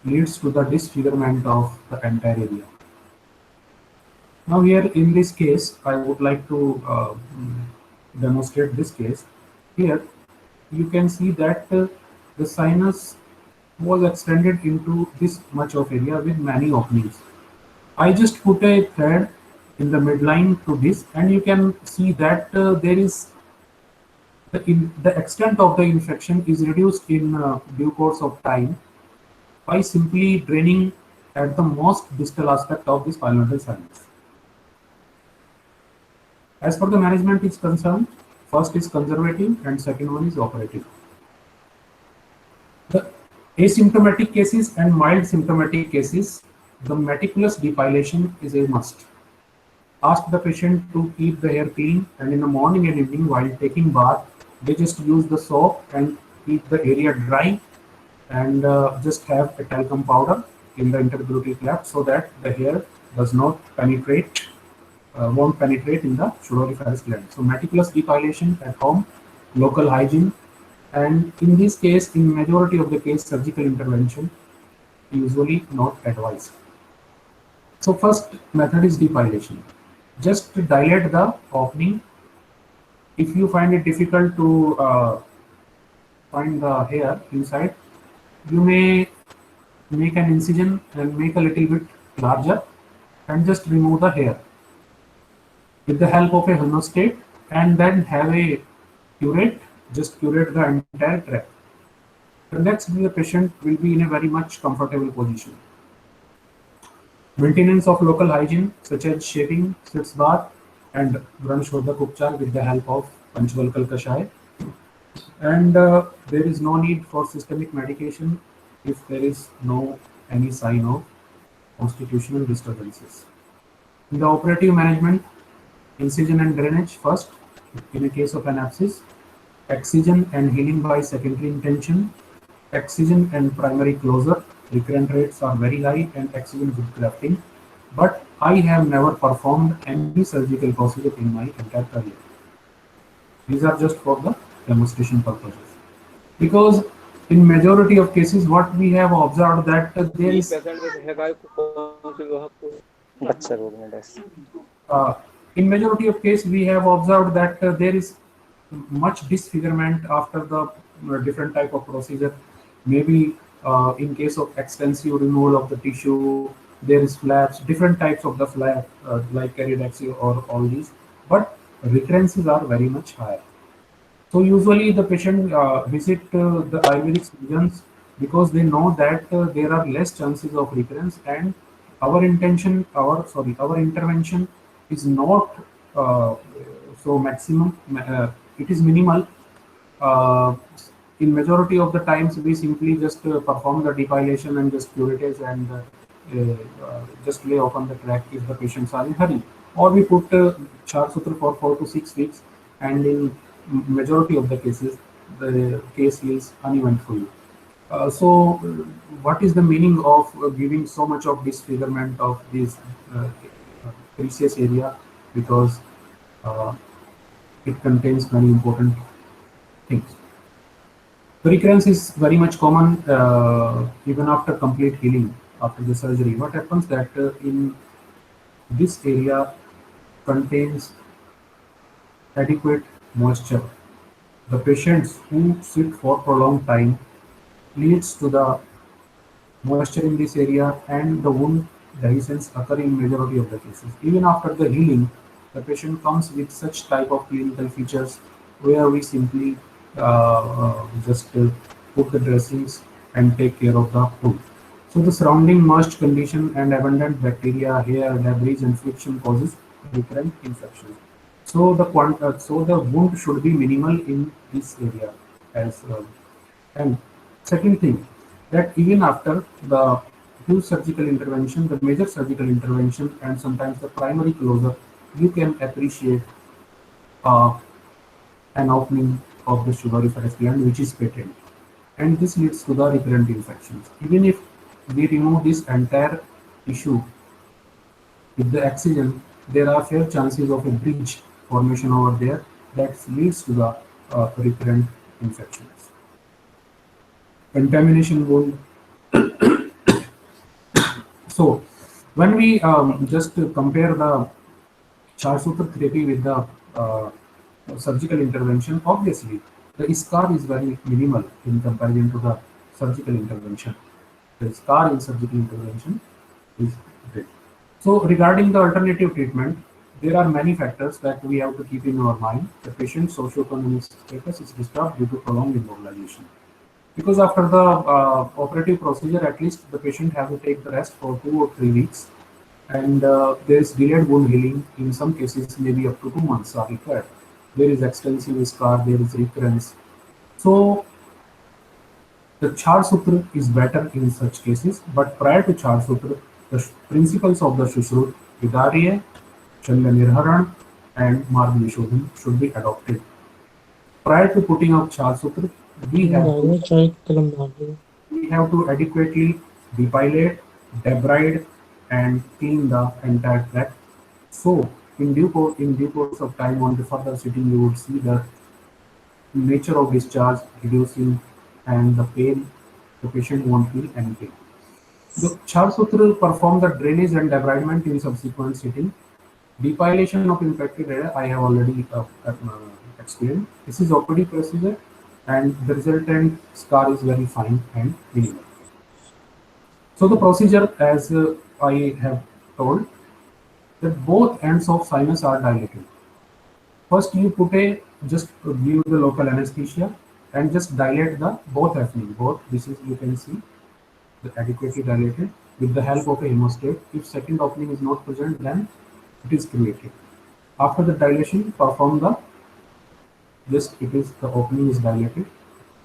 leads to the disfigurement of the entire area. Now here in this case, I would like to demonstrate this case. Here you can see that the sinus was extended into this much of area with many openings. I just put a thread in the midline to this, and you can see that there is the extent of the infection is reduced in due course of time by simply draining at the most distal aspect of this pylonodal sinus. As for the management is concerned, first is conservative and second one is operative. The asymptomatic cases and mild symptomatic cases, the meticulous depilation is a must. Ask the patient to keep the hair clean, and in the morning and evening while taking bath, they just use the soap and keep the area dry, and just have a talcum powder in the intergluteal cleft so that the hair does not penetrate, won't penetrate in the pseudoreferus gland. So meticulous depilation at home, local hygiene, and in this case, in majority of the case, surgical intervention usually not advised. So first method is depilation. Just dilate the opening. If you find it difficult to find the hair inside, you may make an incision and make a little bit larger and just remove the hair with the help of a Honeostate, and then have a curate, just curate the entire tract. The next day the patient will be in a very much comfortable position. Maintenance of local hygiene such as shaving, sitz bath, and Vranshodhak Upchar with the help of Panchvalkal Kashaya. And there is no need for systemic medication if there is no any sign of constitutional disturbances. In the operative management, incision and drainage first in a case of an abscess, excision and healing by secondary intention, excision and primary closure. Recurrent rates are very high, and excision with grafting, but I have never performed any surgical procedure in my entire career. These are just for the demonstration purposes, because in majority of cases what we have observed that there is in majority of cases we have observed that there is much disfigurement after the different type of procedure. Maybe in case of extensive removal of the tissue, there is flaps, different types of the flap like Caridexia or all these, but recurrences are very much higher. So usually the patient visit the Ayurvedic surgeons because they know that there are less chances of recurrence, and our intervention is not so maximum. It is minimal. In majority of the times, we simply just perform the depilation and just curatives and just lay open the tract if the patients are in hurry, or we put Char Sutra for 4 to 6 weeks, and in majority of the cases, the case is uneventful. So, what is the meaning of giving so much of disfigurement of this precious area? Because it contains very important things. The recurrence is very much common even after complete healing, after the surgery. What happens that in this area contains adequate moisture. The patients who sit for prolonged time leads to the moisture in this area, and the wound dehiscence occur in majority of the cases. Even after the healing, the patient comes with such type of clinical features where we simply just put the dressings and take care of the wound. So the surrounding moist condition and abundant bacteria, hair, debris, and friction causes recurrent infection. So the wound should be minimal in this area as well. And second thing, that even after the diffuse surgical intervention, the major surgical intervention, and sometimes the primary closure, you can appreciate an opening of the sudoriferous gland which is patent, and this leads to the recurrent infections. Even if we remove this entire tissue with the excision, there are fair chances of a bridge formation over there that leads to the recurrent infections. Contamination wound. So when we just compare the Charsutra therapy with the surgical intervention, obviously the scar is very minimal in comparison to the surgical intervention. The scar in surgical intervention is great. So regarding the alternative treatment, there are many factors that we have to keep in our mind. The patient's socioeconomic status is disturbed due to prolonged immobilization. Because after the operative procedure, at least the patient has to take the rest for 2 or 3 weeks, and there is delayed wound healing. In some cases, maybe up to 2 months are required. There is extensive scar, there is recurrence. So the Charsutra is better in such cases, but prior to Charsutra, the principles of the Shushrut, Vidarya, Chalya Nirharan, and Marg Vishodhan should be adopted. Prior to putting up Charsutra, we have to adequately depilate, debride, and clean the entire tract. So in due course of time, on the further sitting, you would see the nature of discharge reducing and the pain, the patient won't feel any pain. The Charsutra perform the drainage and debridement in subsequent sitting. Depilation of infected area, I have already explained. This is OPD procedure, and the resultant scar is very fine and minimal. So the procedure, as I have told, that both ends of sinus are dilated. First, you put just give the local anesthesia and just dilate the both opening. Both, this is, you can see, the adequately dilated with the help of a hemostat. If second opening is not present, then it is created. After the dilation, perform the the opening is dilated.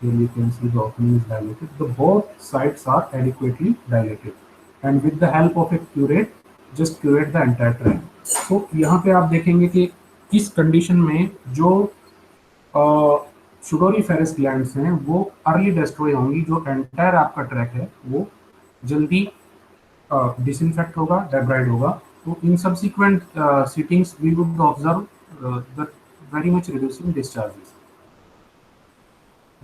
Here you can see the opening is dilated. The both sides are adequately dilated, and with the help of a curate, just curate the entire tract. So यहाँ पे आप देखेंगे कि इस condition में जो sudoriferous glands हैं वो अर्ली डिस्ट्रॉय होंगी. जो एंटायर आपका ट्रैक है वो जल्दी डिसइंफेक्ट होगा, डेब्राइड होगा. तो in subsequent sittings we would observe the very much reducing discharges.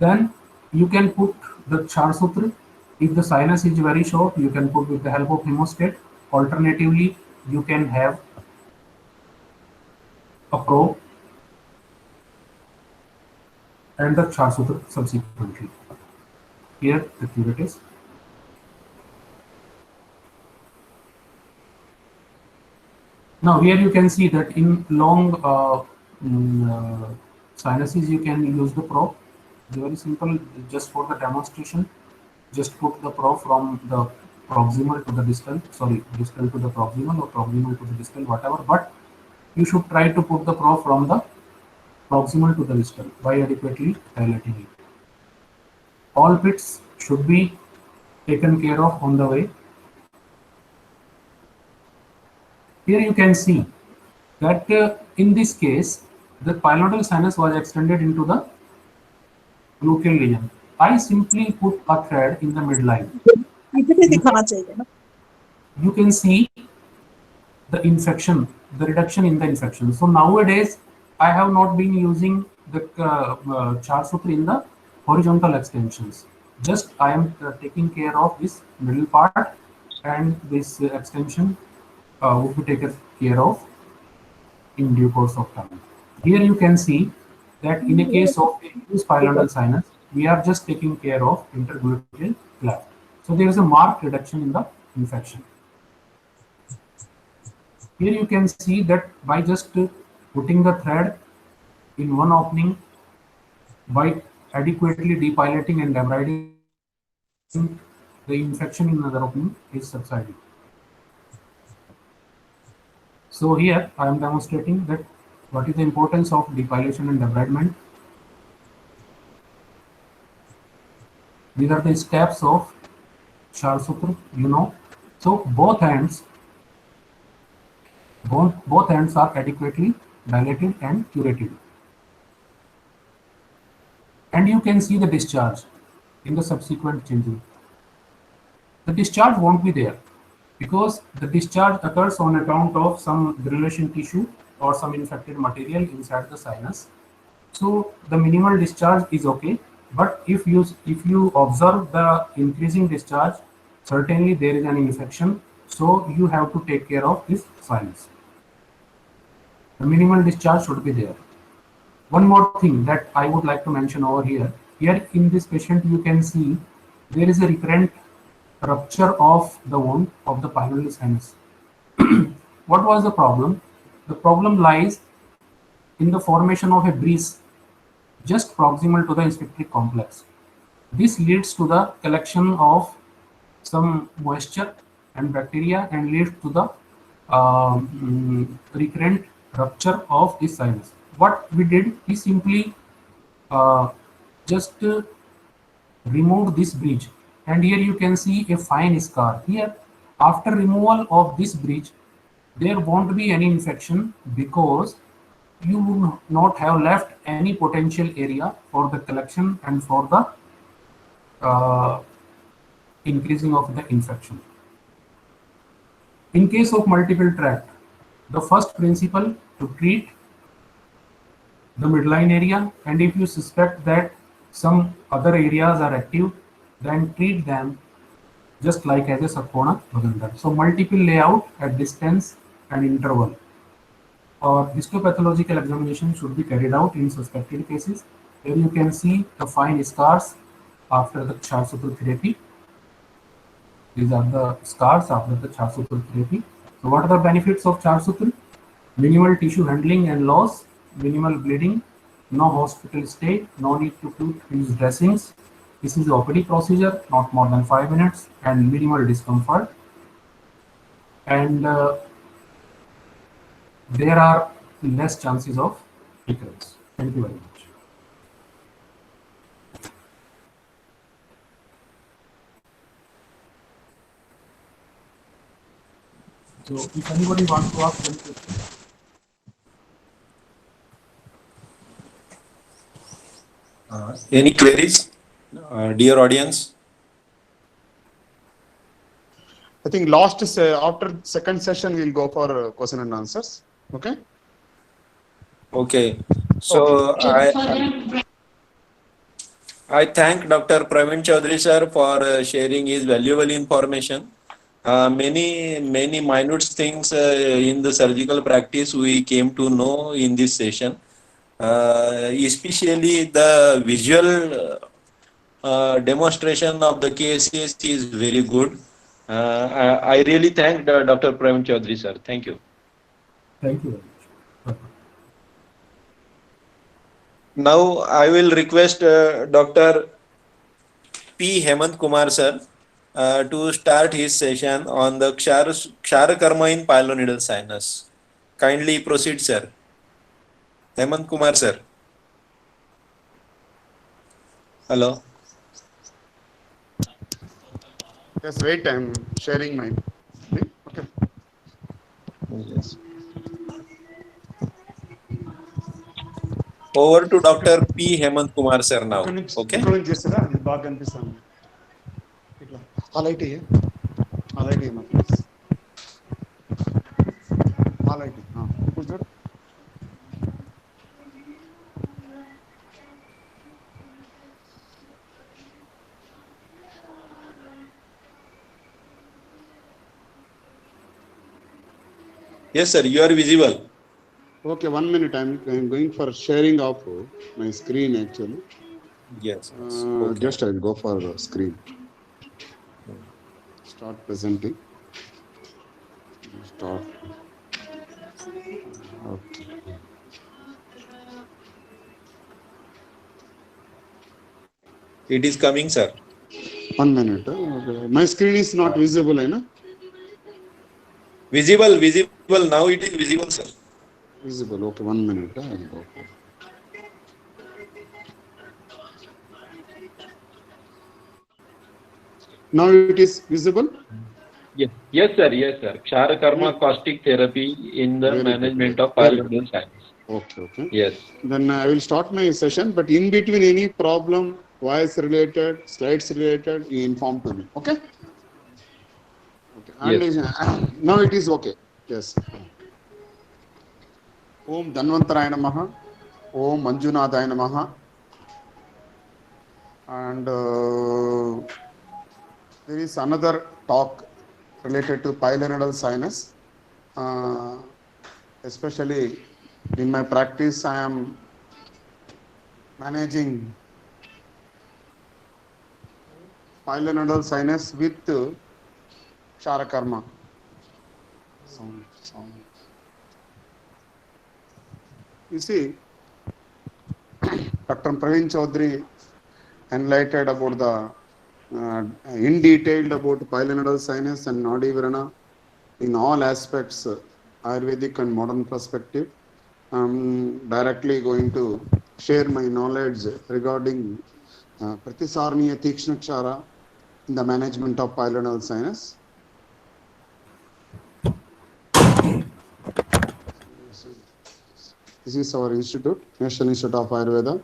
Then you can put the Charsutra. If the sinus is very short, you can put with the help of hemostat. Alternatively, you can have a probe and the Charsutra subsequently. Here the curate is. Now here you can see that in long sinuses you can use the probe. It's very simple, just for the demonstration. Just put the probe from the proximal to the distal, distal to the proximal or proximal to the distal, whatever, but you should try to put the probe from the proximal to the distal by adequately dilating it. All pits should be taken care of on the way. Here you can see that in this case, the pilonidal sinus was extended into the gluteal region. I simply put a thread in the midline. You can see the infection, the reduction in the infection. So nowadays, I have not been using the Charsutra in the horizontal extensions. Just I am taking care of this middle part, and this extension would be taken care of in due course of time. Here you can see that in a case of diffuse pilonidal sinus, we are just taking care of intergluteal cleft. So there is a marked reduction in the infection. Here you can see that by just putting the thread in one opening, by adequately depilating and debriding, the infection in another opening is subsiding. So here I am demonstrating that what is the importance of depilation and debridement. These are the steps of Charsutra. You know So both ends are adequately dilated and curated. And you can see the discharge in the subsequent changing. The discharge won't be there because the discharge occurs on account of some granulation tissue or some infected material inside the sinus. So the minimal discharge is okay, but if you observe the increasing discharge, certainly there is an infection. So you have to take care of this sinus. The minimal discharge should be there. One more thing that I would like to mention over here. Here in this patient, you can see there is a recurrent rupture of the wound of the pyloric sinus. What was the problem? The problem lies in the formation of a breeze just proximal to the sphincteric complex. This leads to the collection of some moisture and bacteria and leads to the recurrent rupture of this sinus. What we did is simply just remove this bridge, and here you can see a fine scar. Here, after removal of this bridge, there won't be any infection because you would not have left any potential area for the collection and for the increasing of the infection. In case of multiple tract, the first principle to treat the midline area, and if you suspect that some other areas are active, then treat them just like as a subcona Rodentha. So multiple layout at distance and interval or histopathological examination should be carried out in suspected cases. Here you can see the fine scars after the Charles-Souple therapy. These are the scars after the Charles-Souple therapy. So what are the benefits of Charles-Souple? Minimal tissue handling and loss, minimal bleeding, no hospital stay, no need to use dressings. This is the OPD procedure, not more than 5 minutes, and minimal discomfort. And there are less chances of recurrence. Thank you very much. So if anybody wants to ask any question. Any queries, dear audience? I think last is after second session we'll go for question and answers. Okay. Okay. So I thank Dr. Praveen Chaudhary sir for sharing his valuable information. Many minute things in the surgical practice we came to know in this session. Especially the visual demonstration of the cases is very good. I really thank Dr. Praveen Chaudhary sir. Thank you. Thank you very much. Now I will request Dr. P. Hemant Kumar sir to start his session on the Ksharokarma in pilonidal sinus. Kindly proceed, sir. Hemant Kumar sir. Hello. Just wait, I'm sharing my thing. Okay. Yes. Over to Dr. P. Hemant Kumar sir now. Okay. Highlight here. Who's that? Yes, sir. You are visible. Okay, 1 minute. I'm going for sharing of my screen actually. Yes. Okay. Just I'll go for screen. Start presenting. Start. Okay. It is coming, sir. 1 minute. Okay. My screen is not visible, I know. Visible. Now it is visible, sir. Visible. Okay, 1 minute. I'll go for. Now it is visible. Yes, sir. Yes, sir. Kshara Karma caustic therapy in the Very good. management of Very good. pilonidal sinus. Okay, okay. Yes. Then I will start my session, but in between any problem, voice related, slides related, you inform to me. Okay? Okay. And Yes. now it is okay. Yes. Om Dhanvantaraya Namaha. Om Manjunadaya Namaha. And there is another talk related to pilonidal sinus. Especially in my practice, I am managing pilonidal sinus with Kshara Karma. Sound. You see, Dr. Praveen Chaudhary enlightened about the in detail about pilonidal sinus and Nadi Virana in all aspects, Ayurvedic and modern perspective. I'm directly going to share my knowledge regarding Pratisarniya Tikshna Kshara in the management of pilonidal sinus. This is our institute, National Institute of Ayurveda,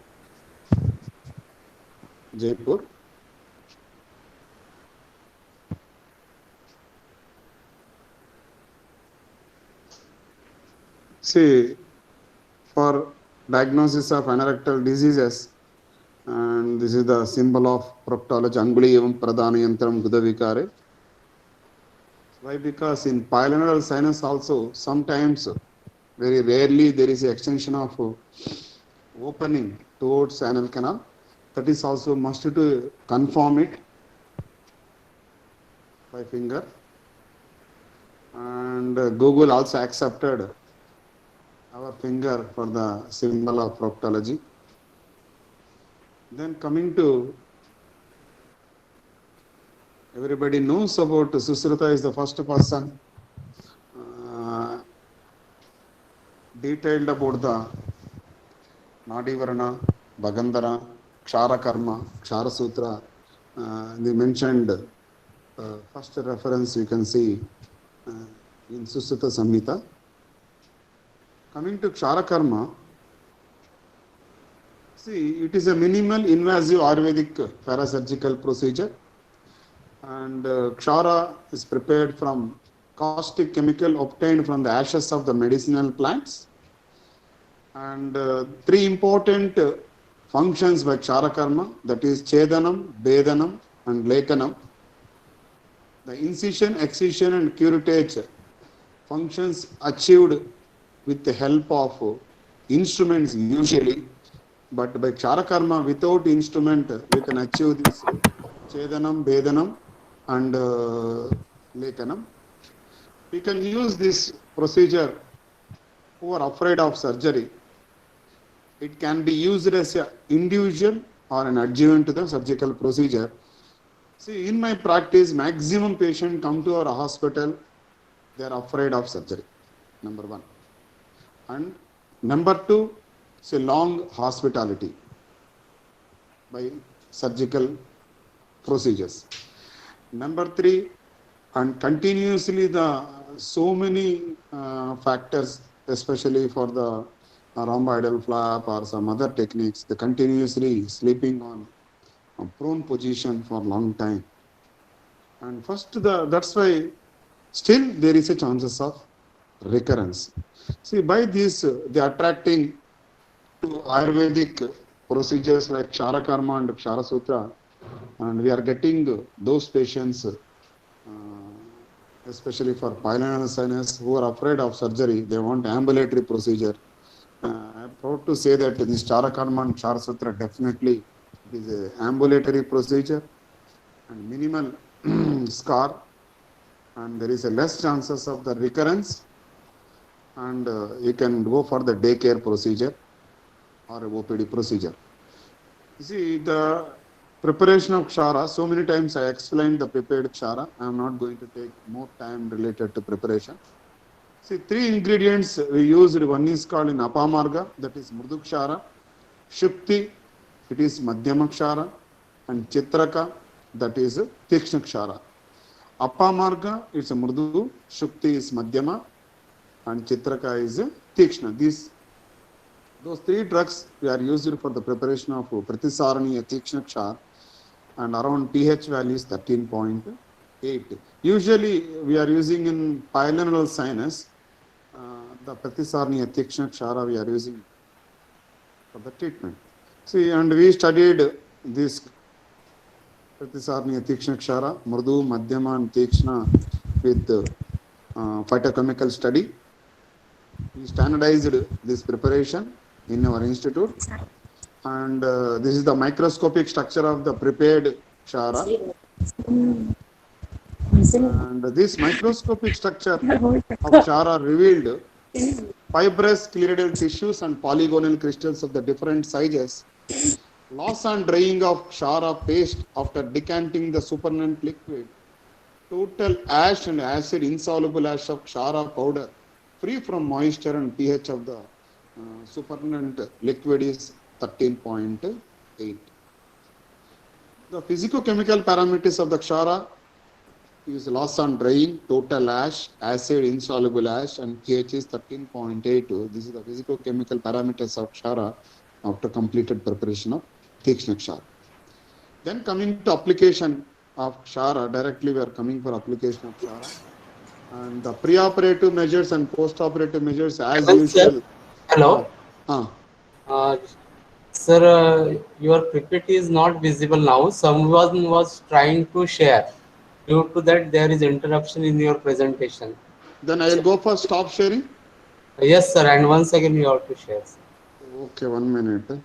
Jaipur. See, for diagnosis of anorectal diseases, and this is the symbol of proctology, Anguli evam pradhana yantram gudavikare. Why? Because in pilonidal sinus also, sometimes, very rarely, there is an extension of opening towards anal canal. That is also must to confirm it by finger. And Google also accepted our finger for the symbol of proctology. Then coming to, everybody knows about Susruta is the first person detailed about the Nadi Varana, Bhagandhara, Kshara Karma, Kshara Sutra. They mentioned first reference you can see in Susruta Samhita. Coming to Kshara Karma, see, it is a minimal invasive Ayurvedic parasurgical procedure, and Kshara is prepared from caustic chemical obtained from the ashes of the medicinal plants. And three important functions by Kshara Karma, that is Chedanam, Bedanam and Lekanam. The incision, excision and curettage functions achieved with the help of instruments usually, but by Kshara Karma without instrument we can achieve this Chedanam, Bedanam and Lekanam. We can use this procedure who are afraid of surgery. It can be used as an individual or an adjuvant to the surgical procedure. See, in my practice, maximum patients come to our hospital, they are afraid of surgery, number one. And number two, say long hospitality by surgical procedures. Number three, and continuously the so many factors, especially for the rhomboidal flap or some other techniques, the continuously sleeping on a prone position for a long time. And first, that's why still there is a chances of recurrence. See, by this, they are attracting to Ayurvedic procedures like Kshara Karma and Kshara Sutra, and we are getting those patients, especially for pilonidal sinus, who are afraid of surgery. They want ambulatory procedure. I'm proud to say that this Kshara Karma and Kshara Sutra definitely is an ambulatory procedure and minimal scar, and there is a less chances of the recurrence, and you can go for the daycare procedure or a OPD procedure. You see, the preparation of Kshara, so many times I explained the prepared Kshara. I am not going to take more time related to preparation. See, three ingredients we used. One is called in Apamarga, that is Mrudu Kshara. Shukti, it is Madhyama Kshara. And Chitraka, that is Tikshna Kshara. Apamarga is a Murdu, Shukti is Madhyama, and Chitraka is Tikshna. Those three drugs we are used for the preparation of Pratisarani Tikshna Kshar, and around pH value is 13.8. Usually we are using in pylonodal sinus, the Pratisarani Tikshna Kshara we are using for the treatment. See, and we studied this Pratisarani Tikshna Kshara, Murdu, Madhyama and Tikshna with phytochemical study. We standardized this preparation in our institute, and this is the microscopic structure of the prepared Kshara. And this microscopic structure of Kshara revealed fibrous scleral tissues and polygonal crystals of the different sizes. Loss and drying of Kshara paste after decanting the supernatant liquid. Total ash and acid insoluble ash of Kshara powder free from moisture and pH of the supernatant liquid is 13.8. The physicochemical parameters of the Kshara is loss on drying, total ash, acid, insoluble ash, and pH is 13.82. This is the physicochemical parameters of Kshara after completed preparation of Tikshna Kshara. Then coming to application of Kshara, directly we are coming for application of Kshara. And the preoperative measures and postoperative measures as usual. Hello. Uh, Sir, your PPT is not visible now. Someone was trying to share. Due to that, there is interruption in your presentation. Then I will go for stop sharing. Yes, sir. And once again, you have to share. Okay, 1 minute.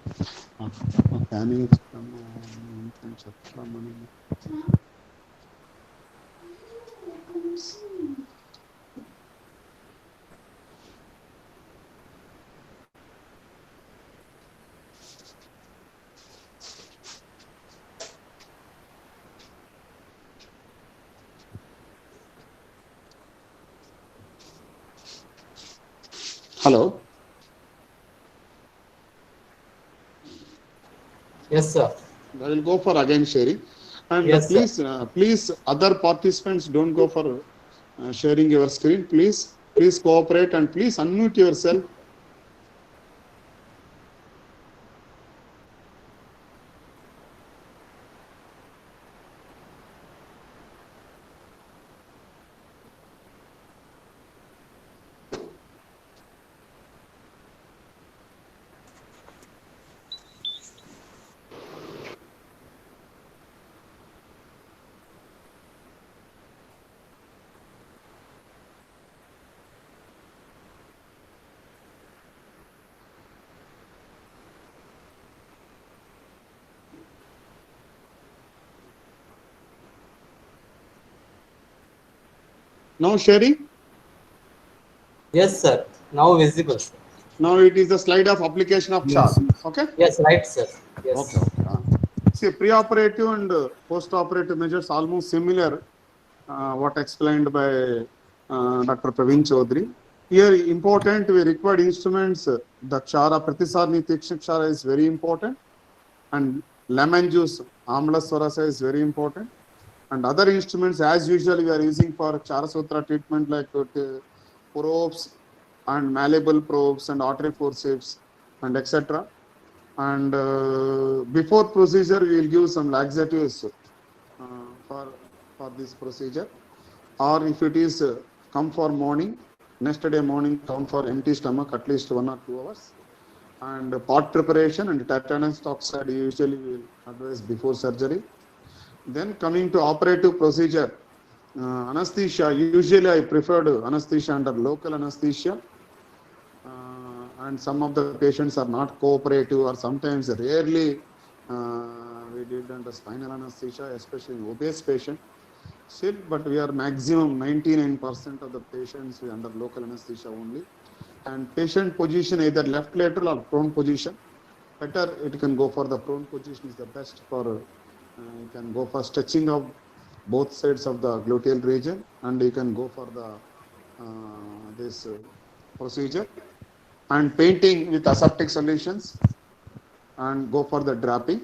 Hello. Yes, sir. I will go for again sharing. And Yes, please, other participants don't go for sharing your screen. Please cooperate and please unmute yourself. Now sharing. Yes, sir. Now visible, sir. Now it is the slide of application of chart. Okay. Yes, right, sir. Yes. Okay. See, preoperative and postoperative measures almost similar. What explained by Dr. Praveen Chaudhary. Here, important we required instruments. The Kshara Pratisarani Tikshna Kshara is very important, and lemon juice Amla Swarasa is very important. And other instruments, as usual, we are using for Kshara Sutra treatment like probes and malleable probes and artery forceps and etc. And before procedure, we will give some laxatives for this procedure. Or if it is come for morning, next day morning come for empty stomach at least 1 or 2 hours. And pot preparation and tetanus toxoid usually we will advise before surgery. Then coming to operative procedure, anesthesia, usually I preferred anesthesia under local anesthesia. And some of the patients are not cooperative or sometimes rarely we did under spinal anesthesia, especially in obese patient. Still, but we are maximum 99% of the patients we under local anesthesia only. And patient position either left lateral or prone position. Better it can go for the prone position is the best for you can go for stretching of both sides of the gluteal region, and you can go for the this procedure and painting with aseptic solutions and go for the draping.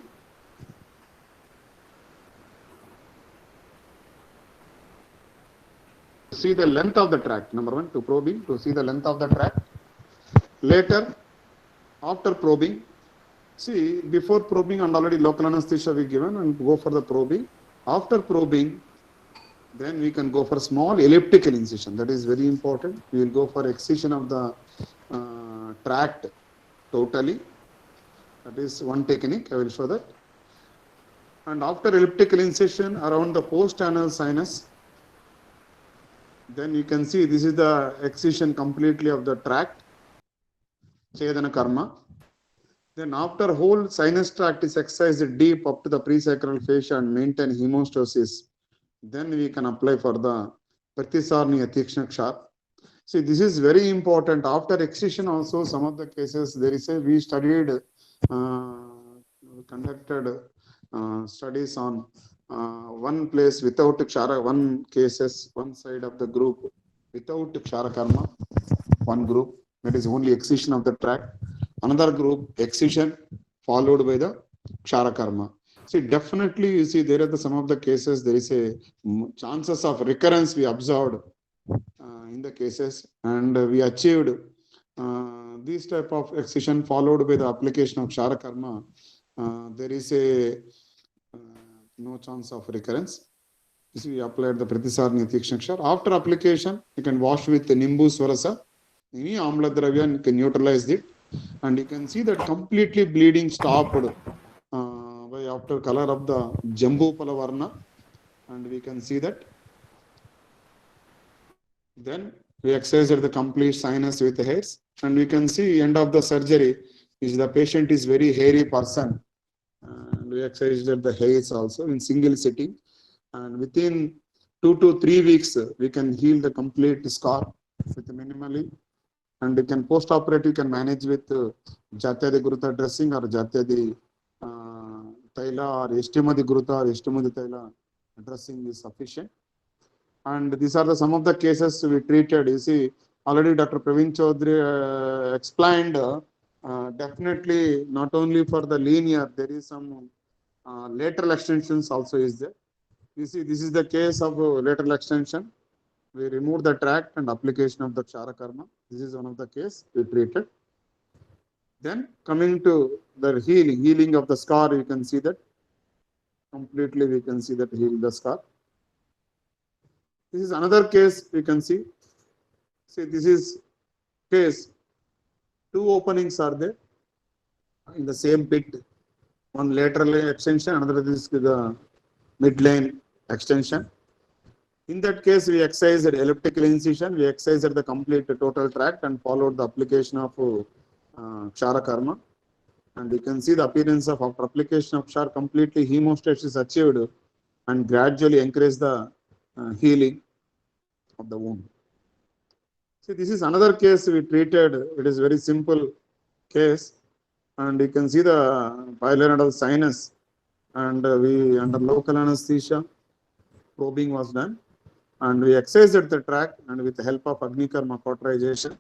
see the length of the tract. Number one, to probing, to see the length of the tract. Later, after probing, see, before probing and already local anesthesia we given and go for the probing. After probing, then we can go for small elliptical incision. That is very important. We will go for excision of the tract totally. That is one technique. I will show that. And after elliptical incision around the post-anal sinus, then you can see this is the excision completely of the tract, Chedana karma. Then after whole sinus tract is excised deep up to the presacral fascia and maintain hemostasis, then we can apply for the Pratisarni Athikshna Kshar. See, this is very important. After excision also, some of the cases, there is we studied, conducted studies on one place without Kshara, one cases, one side of the group without Kshara Karma, one group, that is only excision of the tract. Another group, excision followed by the Kshara Karma. See, definitely you see there are some of the cases, there is a chances of recurrence we observed in the cases, and we achieved this type of excision followed by the application of Kshara Karma. There is a no chance of recurrence. This we applied the Pratisarni Athikshna Kshar. After application, you can wash with the Nimbu Swarasa. Any Amla Dravya, you can neutralize it. And you can see that completely bleeding stopped by after color of the Jambu Palavarna. And we can see that. Then we excised the complete sinus with the hairs. And we can see end of the surgery is the patient is very hairy person. And we excised the hairs also in single sitting. And within 2 to 3 weeks, we can heal the complete scar with minimally. And you can post-operative, you can manage with Jatyadi Guruta dressing or Jatyadi Taila or Estimadi Guruta or Estimadi Taila dressing is sufficient. And these are some of the cases we treated. You see, already Dr. Praveen Chaudhary explained, definitely not only for the linear, there is some lateral extensions also is there. You see, this is the case of lateral extension. We remove the tract and application of the Kshara Karma. This is one of the case we treated. Then coming to the healing of the scar, you can see that completely we can see that heal the scar. This is another case we can see. See, this is case. 2 openings are there in the same pit. One lateral extension, another is the midline extension. In that case, we excised elliptical incision, we excised the complete total tract and followed the application of Kshara Karma. And you can see the appearance of after application of Kshara, completely hemostasis achieved and gradually encourage the healing of the wound. See, this is another case we treated. It is very simple case. And you can see the pilonidal sinus. And we, under local anesthesia, probing was done. And we excised the tract and with the help of Agnikarma cauterization.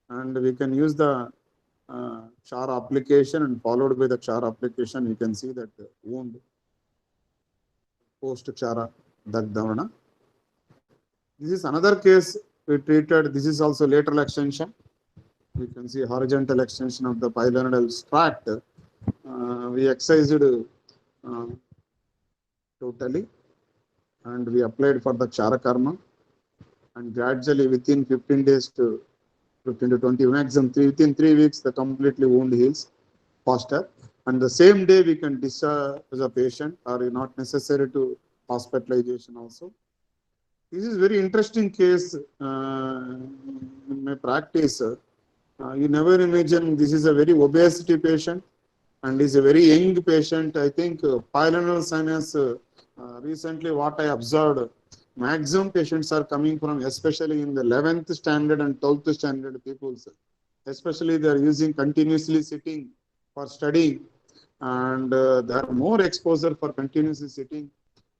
And we can use the Kshara application and followed by the Kshara application, you can see that wound post Kshara Dagdhavana. This is another case we treated. This is also lateral extension. You can see horizontal extension of the pilonidal tract. We excised totally. And we applied for the Kshara Karma, and gradually within 15 days to 15 to 20 maximum, within 3 weeks, the completely wound heals faster. And the same day we can discharge the patient, or not necessary to hospitalization also. This is very interesting case in my practice. You never imagine this is a very obesity patient and is a very young patient. I think pilonidal sinus. Recently, what I observed, maximum patients are coming from, especially in the 11th standard and 12th standard people. Especially they are using continuously sitting for studying, and there are more exposure for continuously sitting,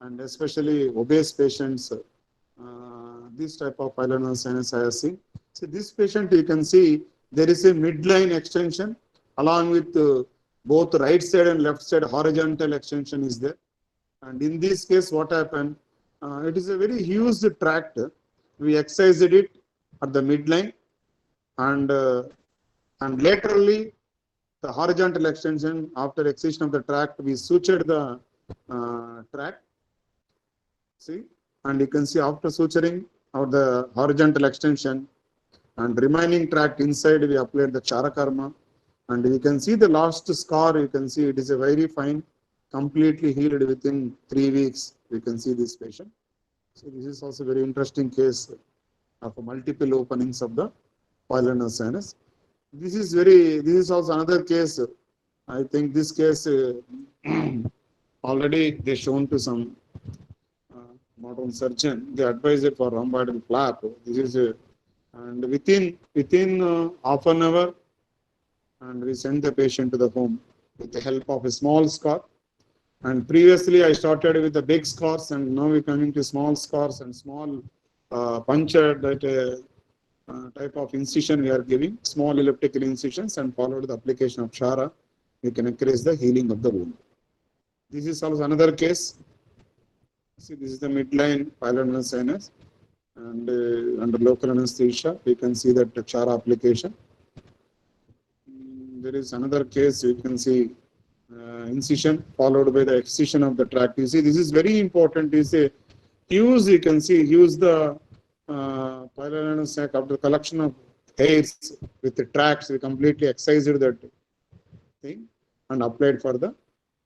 and especially obese patients. This type of pilonidal sinus I have seen. So this patient, you can see there is a midline extension along with both right side and left side horizontal extension is there. And in this case, what happened? It is a very huge tract, We excised it at the midline, and laterally the horizontal extension after excision of the tract, we sutured the tract. See, and you can see after suturing of the horizontal extension and remaining tract inside, we applied the Charakarma, and you can see the last scar. You can see it is a very fine, completely healed within 3 weeks. You can see this patient. So this is also a very interesting case of multiple openings of the pylorus sinus. This is also another case. I think this case already they shown to some modern surgeon. They advise it for rhomboidal flap. This is and within half an hour, and we send the patient to the home with the help of a small scar. And previously I started with the big scars, and now we're coming to small scars and small puncture that type of incision we are giving, small elliptical incisions, and followed the application of Chara. We can increase the healing of the wound. This is also another case. See, this is the midline pylorus sinus, and under local anesthesia, we can see that the Chara application. There is another case. You can see incision followed by the excision of the tract. You see, this is very important. Is a use. You can see use the pylorus sac after collection of hairs with the tracts. We completely excised that thing and applied for the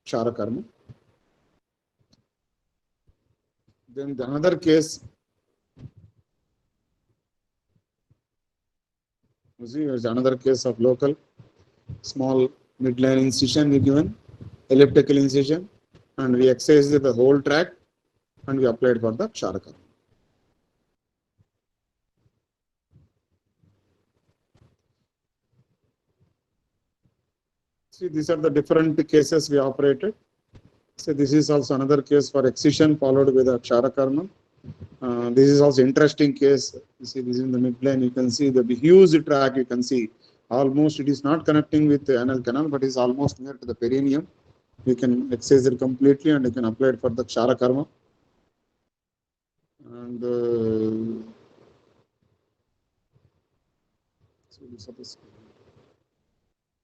Charakarma. Then the another case, you see, is another case of local small midline incision we given, elliptical incision, and we excised the whole tract and we applied for the Charakarma. See, these are the different cases we operated. So this is also another case for excision followed with a Charakarma. This is also interesting case. You see, this is in the midline. You can see the huge tract. You can see almost it is not connecting with the anal canal, but is almost near to the perineum. We can excise it completely, and you can apply it for the Charakarma. And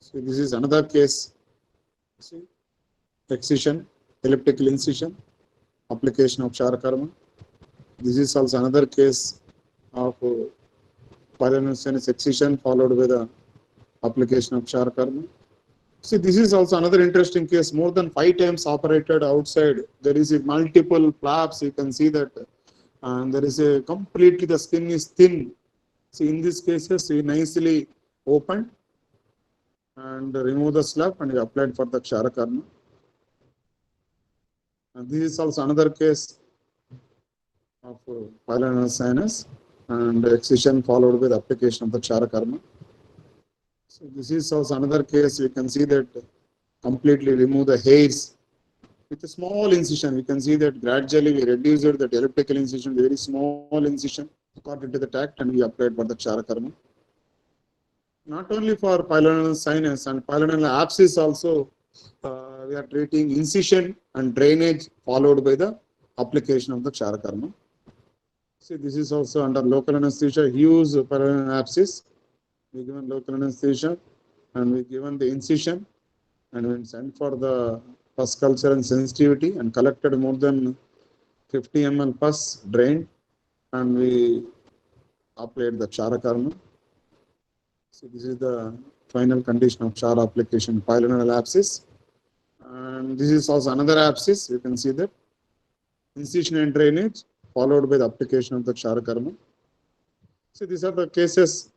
so this is another case. See, excision, elliptical incision, application of Charakarma. This is also another case of pylorus sinus excision followed with the application of Charakarma. See, this is also another interesting case. More than 5 times operated outside. There is a multiple flaps. You can see that, and there is a completely the skin is thin. See, in these cases, we nicely opened and remove the slab, and we applied for the Charakarma. And this is also another case of pylorus sinus and excision followed with application of the Charakarma. So this is also another case. We can see that completely remove the hairs with a small incision. We can see that gradually we reduced the elliptical incision, very small incision, got into the tract, and we applied for the Charakarma. Not only for pylorus sinus and pylorus abscess also, we are treating incision and drainage followed by the application of the Charakarma. See, this is also under local anesthesia, huge pylorus abscess. We given local anesthesia, and we given the incision, and we sent for the pus culture and sensitivity, and collected more than 50 ml pus, drained, and we applied the Charakarma. So this is the final condition of Chara application, pylorus abscess. And this is also another abscess. You can see that incision and drainage followed by the application of the Charakarma. So these are the cases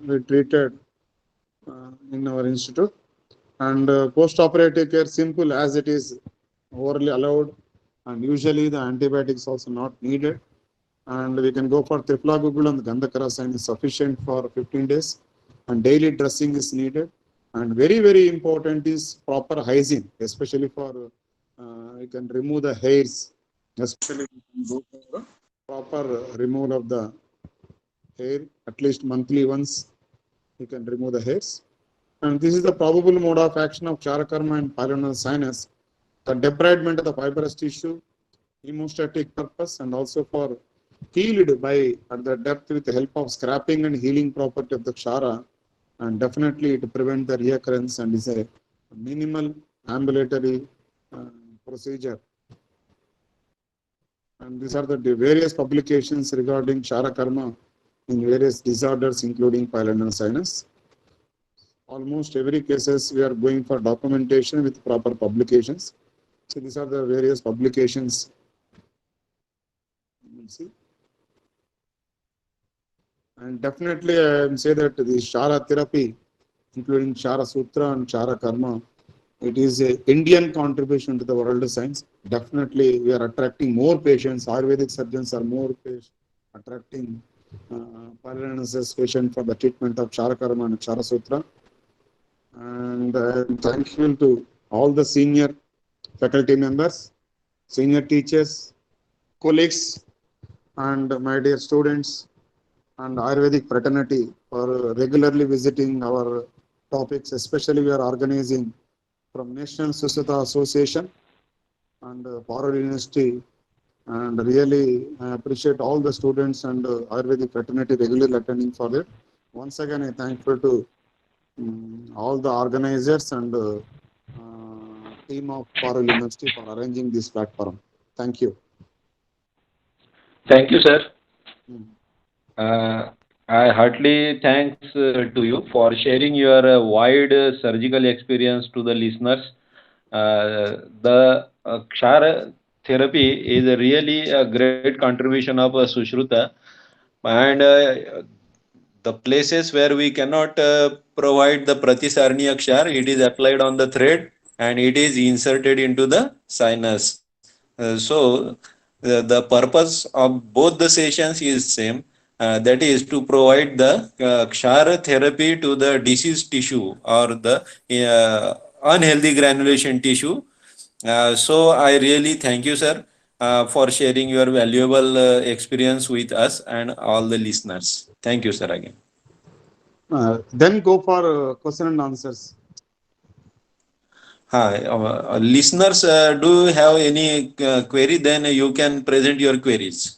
we treated in our institute. And post-operative care, simple as it is, orally allowed, and usually the antibiotics also not needed. And we can go for Triflagogul and Gandhakarasan is sufficient for 15 days, and daily dressing is needed. And very, very important is proper hygiene, especially for you can remove the hairs, especially go for proper removal of the hair, at least monthly once you can remove the hairs. And this is the probable mode of action of Charakarma and pylorus sinus, the debridement of the fibrous tissue, hemostatic purpose, and also for healed by at the depth with the help of scrapping and healing property of the Kshara, and definitely it prevents the reoccurrence and is a minimal ambulatory procedure. And these are the various publications regarding Kshara Karma in various disorders, including pylonal sinus. Almost every cases we are going for documentation with proper publications. So these are the various publications. You see. And definitely I will say that the Kshara therapy, including Kshara Sutra and Kshara Karma, it is an Indian contribution to the world science. Definitely we are attracting more patients. Ayurvedic surgeons are more attracting paralysis patients for the treatment of Kshara Karma and Kshara Sutra. And I am thankful to all the senior faculty members, senior teachers, colleagues, and my dear students and Ayurvedic fraternity for regularly visiting our topics. Especially we are organizing from National Sushrute Association and Parul University, and really I appreciate all the students and Ayurvedic fraternity regularly attending for that. Once again, I am thankful to all the organizers and team of Parul University for arranging this platform. Thank you. Thank you, sir. I heartily thanks to you for sharing your wide surgical experience to the listeners. The Kshara therapy is really a great contribution of Sushruta, and the places where we cannot provide the Pratisarniya Kshar, it is applied on the thread and it is inserted into the sinus. So the purpose of both the sessions is same. That is to provide the Kshara therapy to the diseased tissue or the unhealthy granulation tissue. So I really thank you, sir, for sharing your valuable experience with us and all the listeners. Thank you, sir, again. Then go for question and answers. Hi, listeners, do you have any query? Then you can present your queries.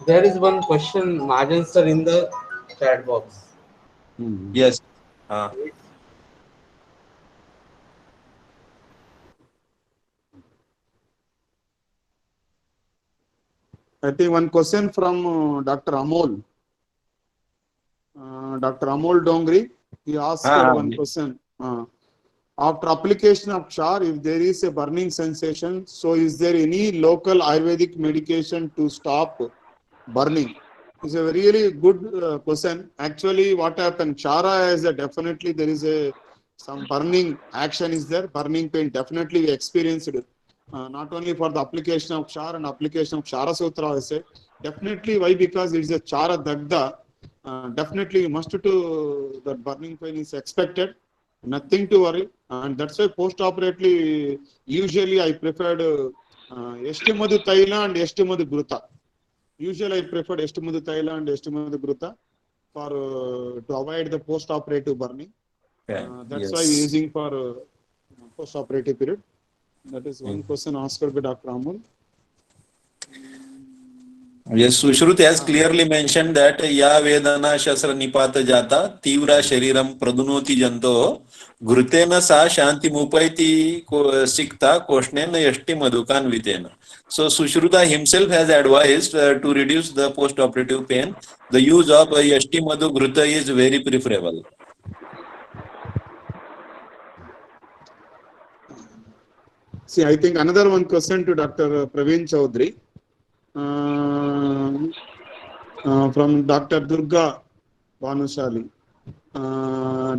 There is one question, Majan sir, in the chat box. Yes. I think one question from Dr. Amol. Dr. Amol Dongri, he asked one question. After application of Kshar, if there is a burning sensation, so is there any local Ayurvedic medication to stop burning? It's a really good question. Actually, what happened? Kshara is definitely there is some burning action is there. Burning pain definitely we experienced it. Not only for the application of Kshar and application of Kshara Sutra, I say definitely why, because it's a Kshara Dagda. Definitely must to that burning pain is expected. Nothing to worry, and that's why post-operatively usually I preferred Estimadu Taila and Estimadu Gruta. Usually I preferred Estimadu Taila and Estimadu Gruta for to avoid the post-operative burning. That's why we're using for post-operative period. That is one question asked by Dr. Amul. Yes, Sushruti has clearly mentioned that Ya Vedana Shasra Nipata Jata Tivra Shariram Pradunoti Janto Grutena Sa Shanti Mupaiti Sikta Koshnena Yashti Madhukan Vitena. So Sushruta himself has advised to reduce the post-operative pain. The use of Yashti Madhu Gruta is very preferable. See, I think another one question to Dr. Praveen Chaudhary. From Dr. Durga Vanushali.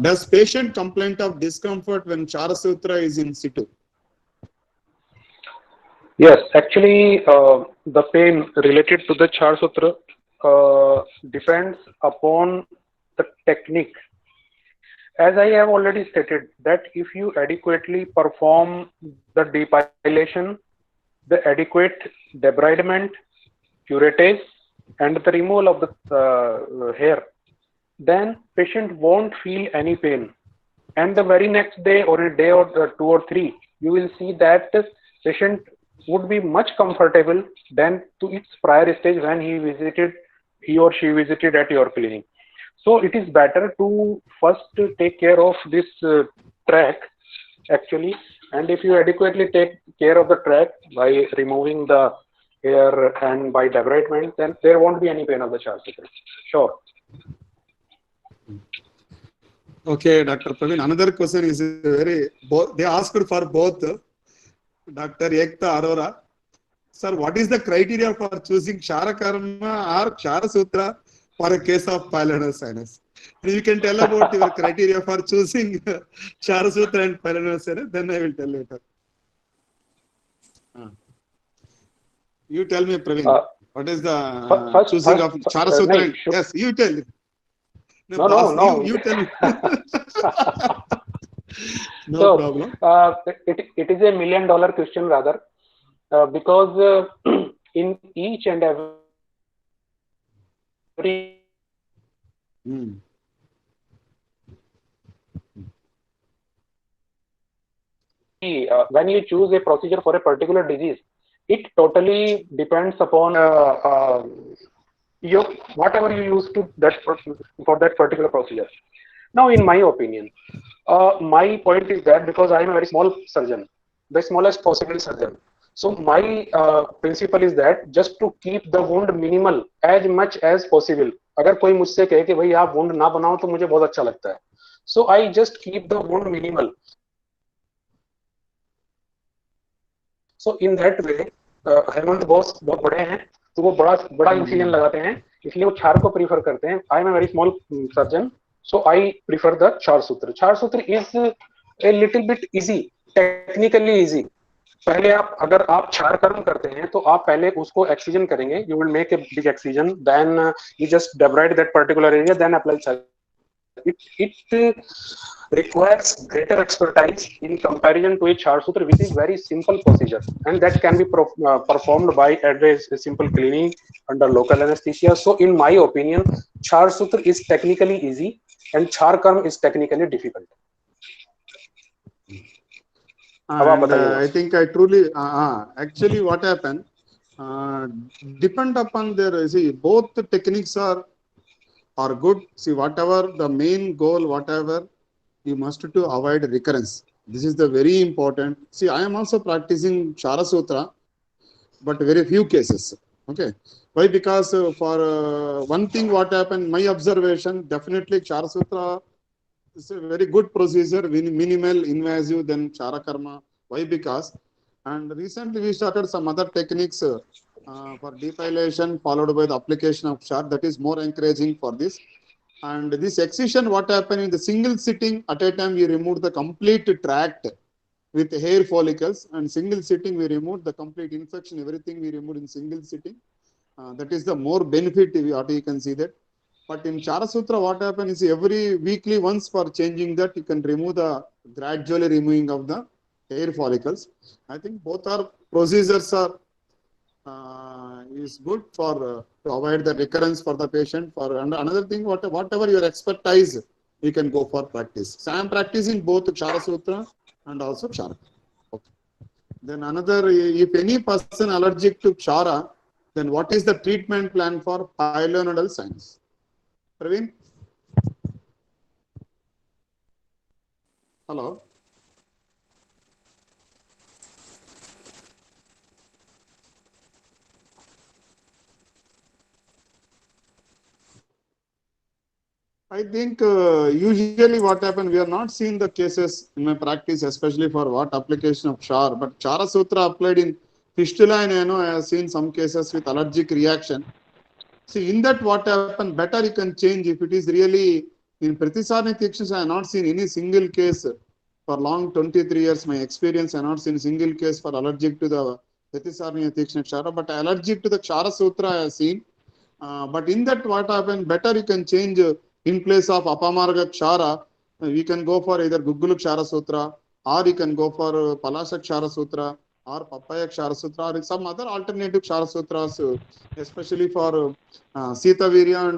Does patient complain of discomfort when Kshara Sutra is in situ? Yes, actually, the pain related to the Kshara Sutra depends upon the technique. As I have already stated, that if you adequately perform the depilation, the adequate debridement, curettage, and the removal of the hair, then patient won't feel any pain. And the very next day or a day or 2 or 3, you will see that the patient would be much comfortable than to its prior stage when he or she visited at your clinic. So it is better to first take care of this track actually, and if you adequately take care of the track by removing the hair and by debridement, then there won't be any pain of the Charles Sutra. Sure. Okay, Dr. Praveen. Another question is very, they asked for both Dr. Ekta Arora. Sir, what is the criteria for choosing Kshara Karma or Kshara Sutra for a case of pylonal sinus? You can tell about your criteria for choosing Kshara Sutra and pylonal sinus, then I will tell later. You tell me, Praveen, what is the choosing of Kshara Sutra? Yes, you tell. No, boss, no. You tell me. No So, problem. it is $1 million question rather, because in each and every when you choose a procedure for a particular disease, it totally depends upon whatever you use to for that particular procedure. Now, in my opinion, my point is that because I am a very small surgeon, the smallest possible surgeon. So my principle is that just to keep the wound minimal as much as possible. अगर कोई मुझसे कहे कि भाई आप wound ना बनाओ तो मुझे बहुत अच्छा लगता है. So I just keep the wound minimal. So in that way, Hemant boss बहुत बड़े हैं, तो वो बड़ा इंसिजन लगाते हैं, इसलिए वो क्षार को प्रीफर करते हैं. I am a very small surgeon, so I prefer the Char Sutra. Char Sutra is a little bit easy, technically easy. पहले अगर आप क्षार कर्म करते हैं तो आप पहले उसको एक्सीजन करेंगे. You will make a big excision, then you just debride that particular area, then apply char. It requires greater expertise in comparison to a Char Sutra, which is very simple procedure, and that can be performed by a simple cleaning under local anesthesia. So in my opinion, Char Sutra is technically easy and Char Karm is technically difficult. And I think I truly actually what happened depend upon their, see, both the techniques are good. See, whatever the main goal, whatever you must to avoid recurrence. This is the very important. See, I am also practicing Kshara Sutra, but very few cases. Okay, why? Because for one thing, what happened, my observation, definitely Kshara Sutra is a very good procedure, minimal, invasive than Kshara Karma. Why? Because, and recently we started some other techniques for depilation followed by the application of Kshar. That is more encouraging for this. And this excision, what happened in the single sitting at a time, we removed the complete tract with hair follicles, and single sitting we removed the complete infection, everything we removed in single sitting. That is the more benefit, what you can see that. But in Chara Sutra, what happens is every weekly once for changing that, you can remove the gradually removing of the hair follicles. I think both are procedures are is good for to avoid the recurrence for the patient. For another thing, whatever your expertise, you can go for practice. So I am practicing both Chara Sutra and also Kshara. Okay. Then another, if any person allergic to Kshara, then what is the treatment plan for pilonidal sinus? Praveen? Hello? I think usually what happens, we are not seeing the cases in my practice, especially for what application of Char, but Chara Sutra applied in fistula, and I have seen some cases with allergic reaction. See, in that what happened, better you can change if it is really in Pratisarni Thiksha. I have not seen any single case for long 23 years. My experience, I have not seen a single case for allergic to the Pratisarni Thiksha Chara, but allergic to the Chara Sutra I have seen. But in that what happened, better you can change in place of Apamarga Kshara, we can go for either Gugulu Kshara Sutra, or you can go for Palasa Kshara Sutra, or Papaya Kshara Sutra, or some other alternative Kshara Sutras, especially for Sita Virya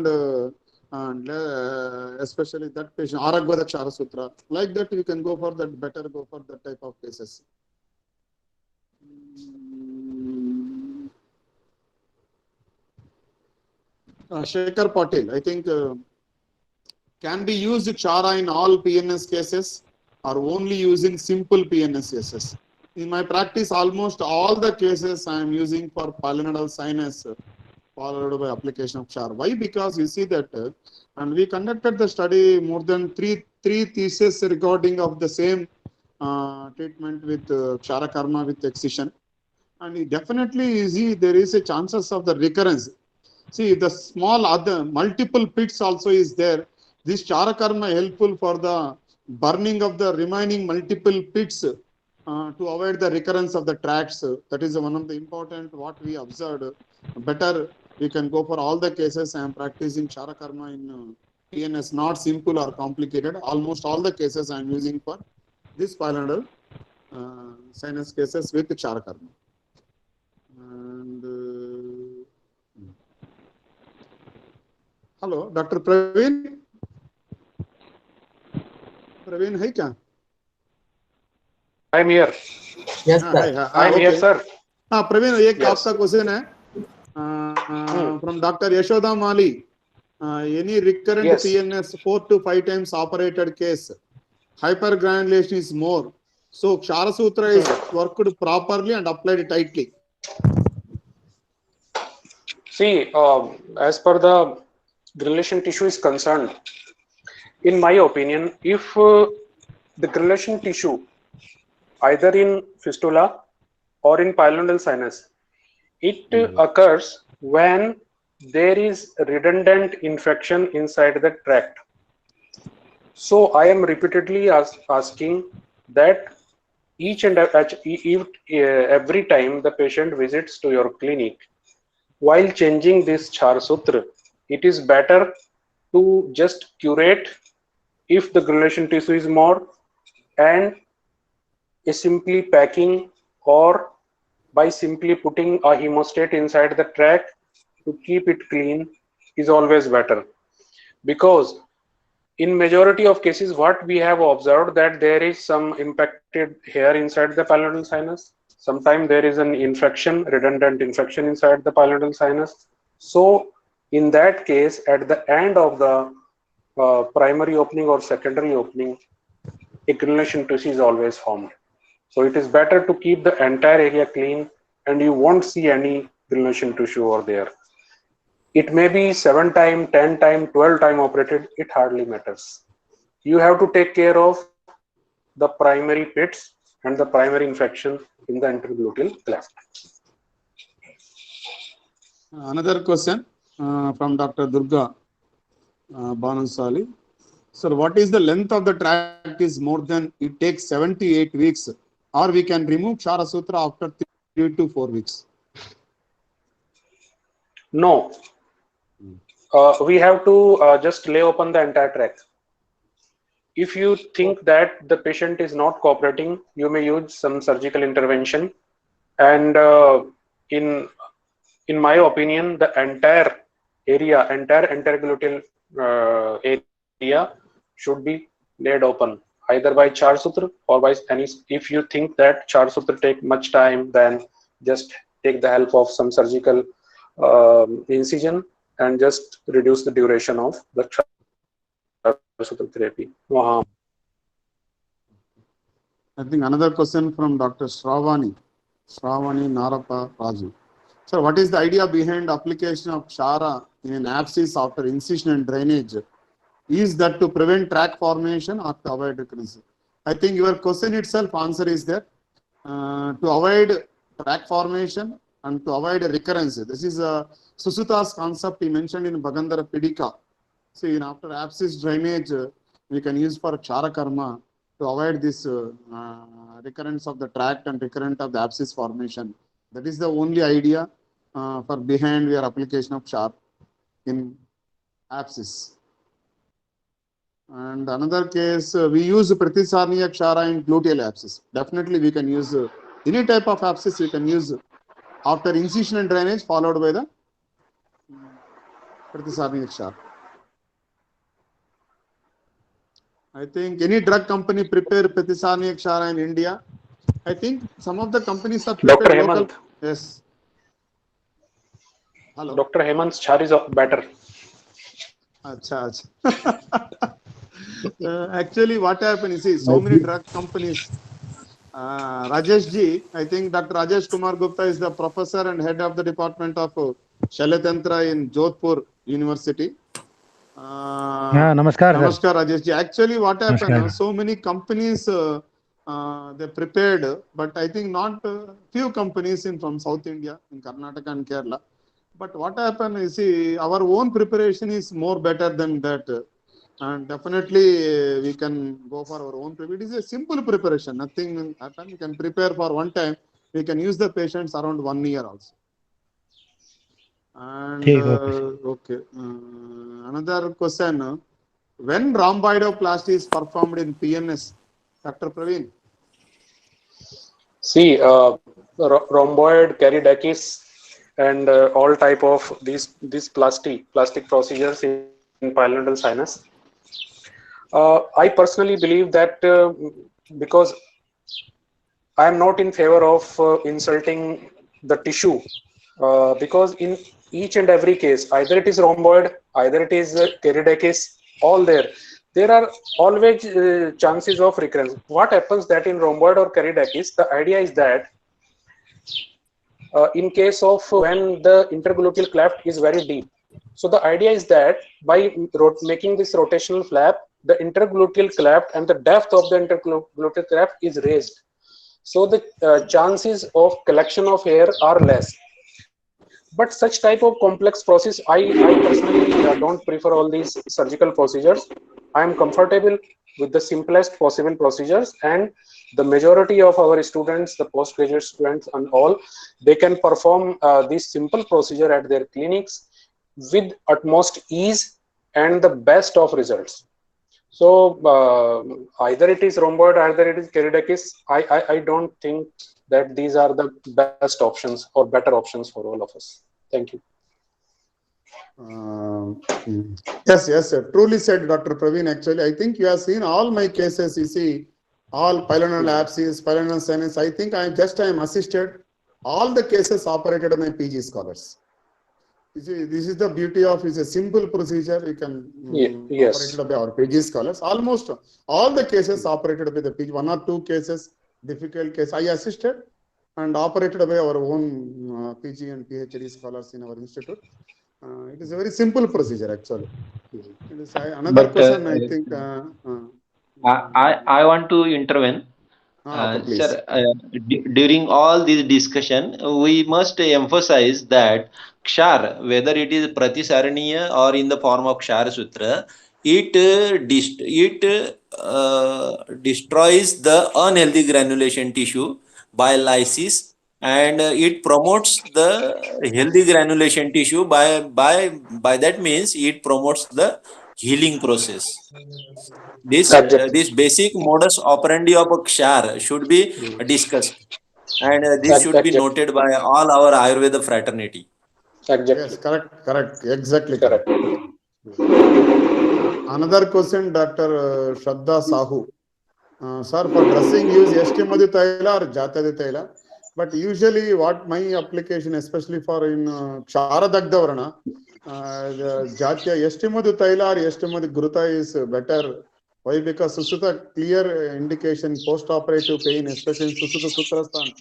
and especially that patient, Aragvada Kshara Sutra. Like that, you can go for that, better go for that type of cases. Shekhar Patil, I think can be used Chara in all PNS cases or only using simple PNS cases. In my practice, almost all the cases I am using for pilonidal sinus followed by application of Chara. Why? Because you see that, and we conducted the study more than three theses recording of the same treatment with Chara Karma with excision. And definitely you see there is a chances of the recurrence. See, the small other multiple pits also is there. This Chara Karma helpful for the burning of the remaining multiple pits to avoid the recurrence of the tracts. That is one of the important what we observed. Better we can go for all the cases. I am practicing Chara Karma in PNS, not simple or complicated. Almost all the cases I am using for this pilonidal sinus cases with Chara Karma. And hello, Dr. Praveen. Praveen, है क्या? I am here. Yes, हाँ, sir. hi, I am here, okay. sir. हाँ, Praveen, एक Yes. आपका question है from Dr. Yashoda Mali. Any recurrent Yes. PNS 4 to 5 times operated case, hypergranulation is more. So Chara Sutra is worked properly and applied tightly. See, as per the granulation tissue is concerned, in my opinion, if the granulation tissue, either in fistula or in pilonidal sinus, it occurs when there is redundant infection inside the tract. So I am repeatedly asking that each and every time the patient visits to your clinic, while changing this Char Sutra, it is better to just curate if the granulation tissue is more, and a simply packing or by simply putting a hemostat inside the tract to keep it clean is always better. Because in majority of cases, what we have observed that there is some impacted hair inside the pilonidal sinus. Sometimes there is an infection, redundant infection inside the pilonidal sinus. So in that case, at the end of the primary opening or secondary opening, a granulation tissue is always formed. So it is better to keep the entire area clean, and you won't see any granulation tissue over there. It may be 7 times, 10 times, 12 times operated, it hardly matters. You have to take care of the primary pits and the primary infection in the intergluteal cleft. Another question from Dr. Durga Banusali. Sir, what is the length of the tract is more than it takes 78 weeks, or we can remove Chara Sutra after 3 to 4 weeks? No. We have to just lay open the entire tract. If you think that the patient is not cooperating, you may use some surgical intervention. And in my opinion, the entire area, entire intergluteal area should be laid open, either by Char Sutra or by any. If you think that Char Sutra take much time, then just take the help of some surgical incision and just reduce the duration of the Char Sutra therapy. No. I think another question from Dr. Shravani Narapa Raju. Sir, what is the idea behind application of Chara in an abscess after incision and drainage? Is that to prevent tract formation or to avoid recurrence? I think your question itself answer is there. To avoid tract formation and to avoid recurrence. This is Susuta's concept he mentioned in Bhagandhara Pidika. See, after abscess drainage, we can use for Chara Karma to avoid this recurrence of the tract and recurrent of the abscess formation. That is the only idea for behind your application of Chara in abscess. And another case, we use Pratisarniya Chara in gluteal abscess. Definitely we can use any type of abscess we can use after incision and drainage followed by the Pratisarniya Chara. I think any drug company prepare Pratisarniya Chara in India. I think some of the companies are prepared Dr. local. Hemant. Yes. Dr. Hemant's char is better. Acha, acha. Actually, what happened is, see, so many drug companies. Rajesh ji, I think Dr. Rajesh Kumar Gupta is the professor and head of the department of Shalatantra in Jodhpur University. Namaskar, Namaskar, Rajesh ji. Actually, what happened? Namaskar. So many companies they prepared, but I think not few companies from South India, in Karnataka and Kerala. But what happened is, see, our own preparation is more better than that. And definitely we can go for our own preparation. It is a simple preparation. Nothing will happen. We can prepare for one time. We can use the patients around 1 year also. And okay. Another question. When rhomboidoplasty is performed in PNS, Dr. Praveen? See, rhomboid, keratosis, and all type of these plastic procedures in pilonidal sinus. I personally believe that because I am not in favor of insulting the tissue, because in each and every case, either it is rhomboid, either it is keratosis, all there are always chances of recurrence. What happens that in rhomboid or keratosis, the idea is that in case of when the intergluteal cleft is very deep, so the idea is that by making this rotational flap, the intergluteal cleft and the depth of the intergluteal cleft is raised. So the chances of collection of hair are less. But such type of complex process, I personally don't prefer all these surgical procedures. I am comfortable with the simplest possible procedures, and the majority of our students, the postgraduate students and all, they can perform this simple procedure at their clinics with utmost ease and the best of results. So either it is rhomboid, either it is keratosis, I don't think that these are the best options or better options for all of us. Thank you. Yes, truly said, Dr. Praveen. Actually, I think you have seen all my cases. You see, all pilonidal abscess, pilonidal sinus. I think I am assisted all the cases operated by my PG scholars. You see, this is the beauty of it's a simple procedure. You can operated by our PG scholars. Almost all the cases operated by the PG. 1 or 2 cases, difficult case, I assisted and operated by our own PG and PhD scholars in our institute. It is a very simple procedure, actually. It is another question, I think. I want to intervene. Okay, sir, during all this discussion, we must emphasize that Kshar, whether it is Pratisaraniya or in the form of Kshar Sutra, it destroys the unhealthy granulation tissue by lysis, and it promotes the healthy granulation tissue by that means it promotes the healing process. This basic modus operandi of a Kshar should be discussed, and this should be noted by all our Ayurveda fraternity. Yes, correct, exactly correct. Another question, Dr. Shraddha Sahu. Sir, for dressing use Yashtimadu Taila or Jatadi Taila, but usually what my application, especially for in Kshara Dagdavarana, Jatya Yashtimadu Taila or Yashtimadu Gruta is better. Why? Because Susuta clear indication post-operative pain, especially in Susuta Sutrasthana.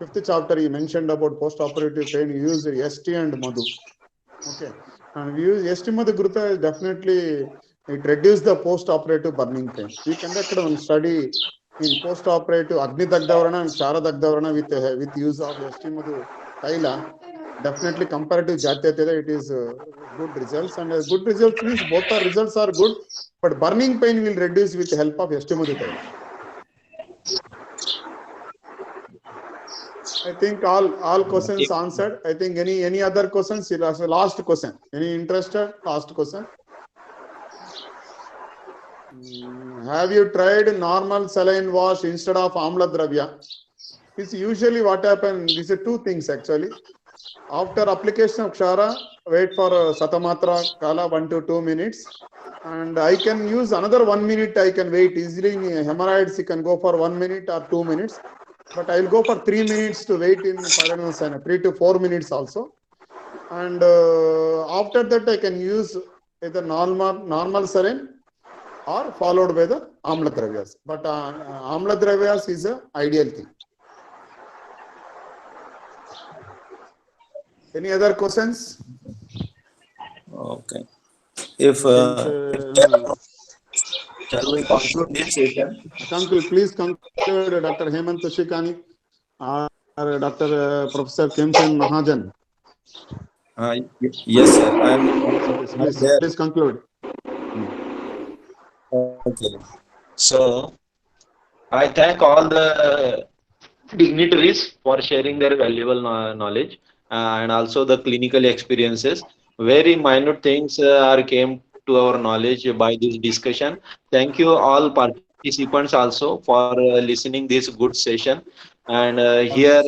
5th chapter he mentioned about post-operative pain. You use Yashti and Madhu. Okay, and we use Yashti Madhu Gruta, definitely it reduces the post-operative burning pain. We conducted one study in post-operative Agni Dagdavarana and Kshara Dagdavarana with use of Yashti Madhu Taila. Definitely compared to Jatya Taila, it is good results, and good results means both the results are good, but burning pain will reduce with the help of Yashti Madhu Taila. I think all questions answered. I think any other questions? Last question. Any interested? Last question. Have you tried normal saline wash instead of Amla Dravya? It's usually what happens. These are 2 things actually. After application of Kshara, wait for Satamatra Kala 1 to 2 minutes, and I can use another 1 minute. I can wait easily. In hemorrhoids, you can go for 1 minute or 2 minutes. But I will go for 3 minutes to wait in pilonidal sinus, 3 to 4 minutes also. and after that I can use either normal saline or followed by the amla dravyas. But amla dravyas is a ideal thing. Any other questions? Okay. If shall we conclude this session? Conclude, please conclude, Dr. Hemant Shikani or Dr. Professor Kemchen Mahajan. Yes, sir. I'm there. Please conclude. Okay. So I thank all the dignitaries for sharing their valuable knowledge and also the clinical experiences. Very minute things are came to our knowledge by this discussion. Thank you all participants also for listening this good session. And here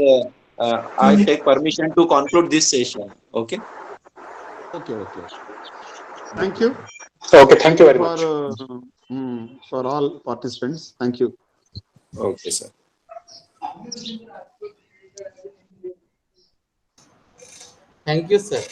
I take permission to conclude this session. Okay. Okay. Thank you. Okay, thank you very much. For all participants. Thank you. Okay, sir. Thank you, sir.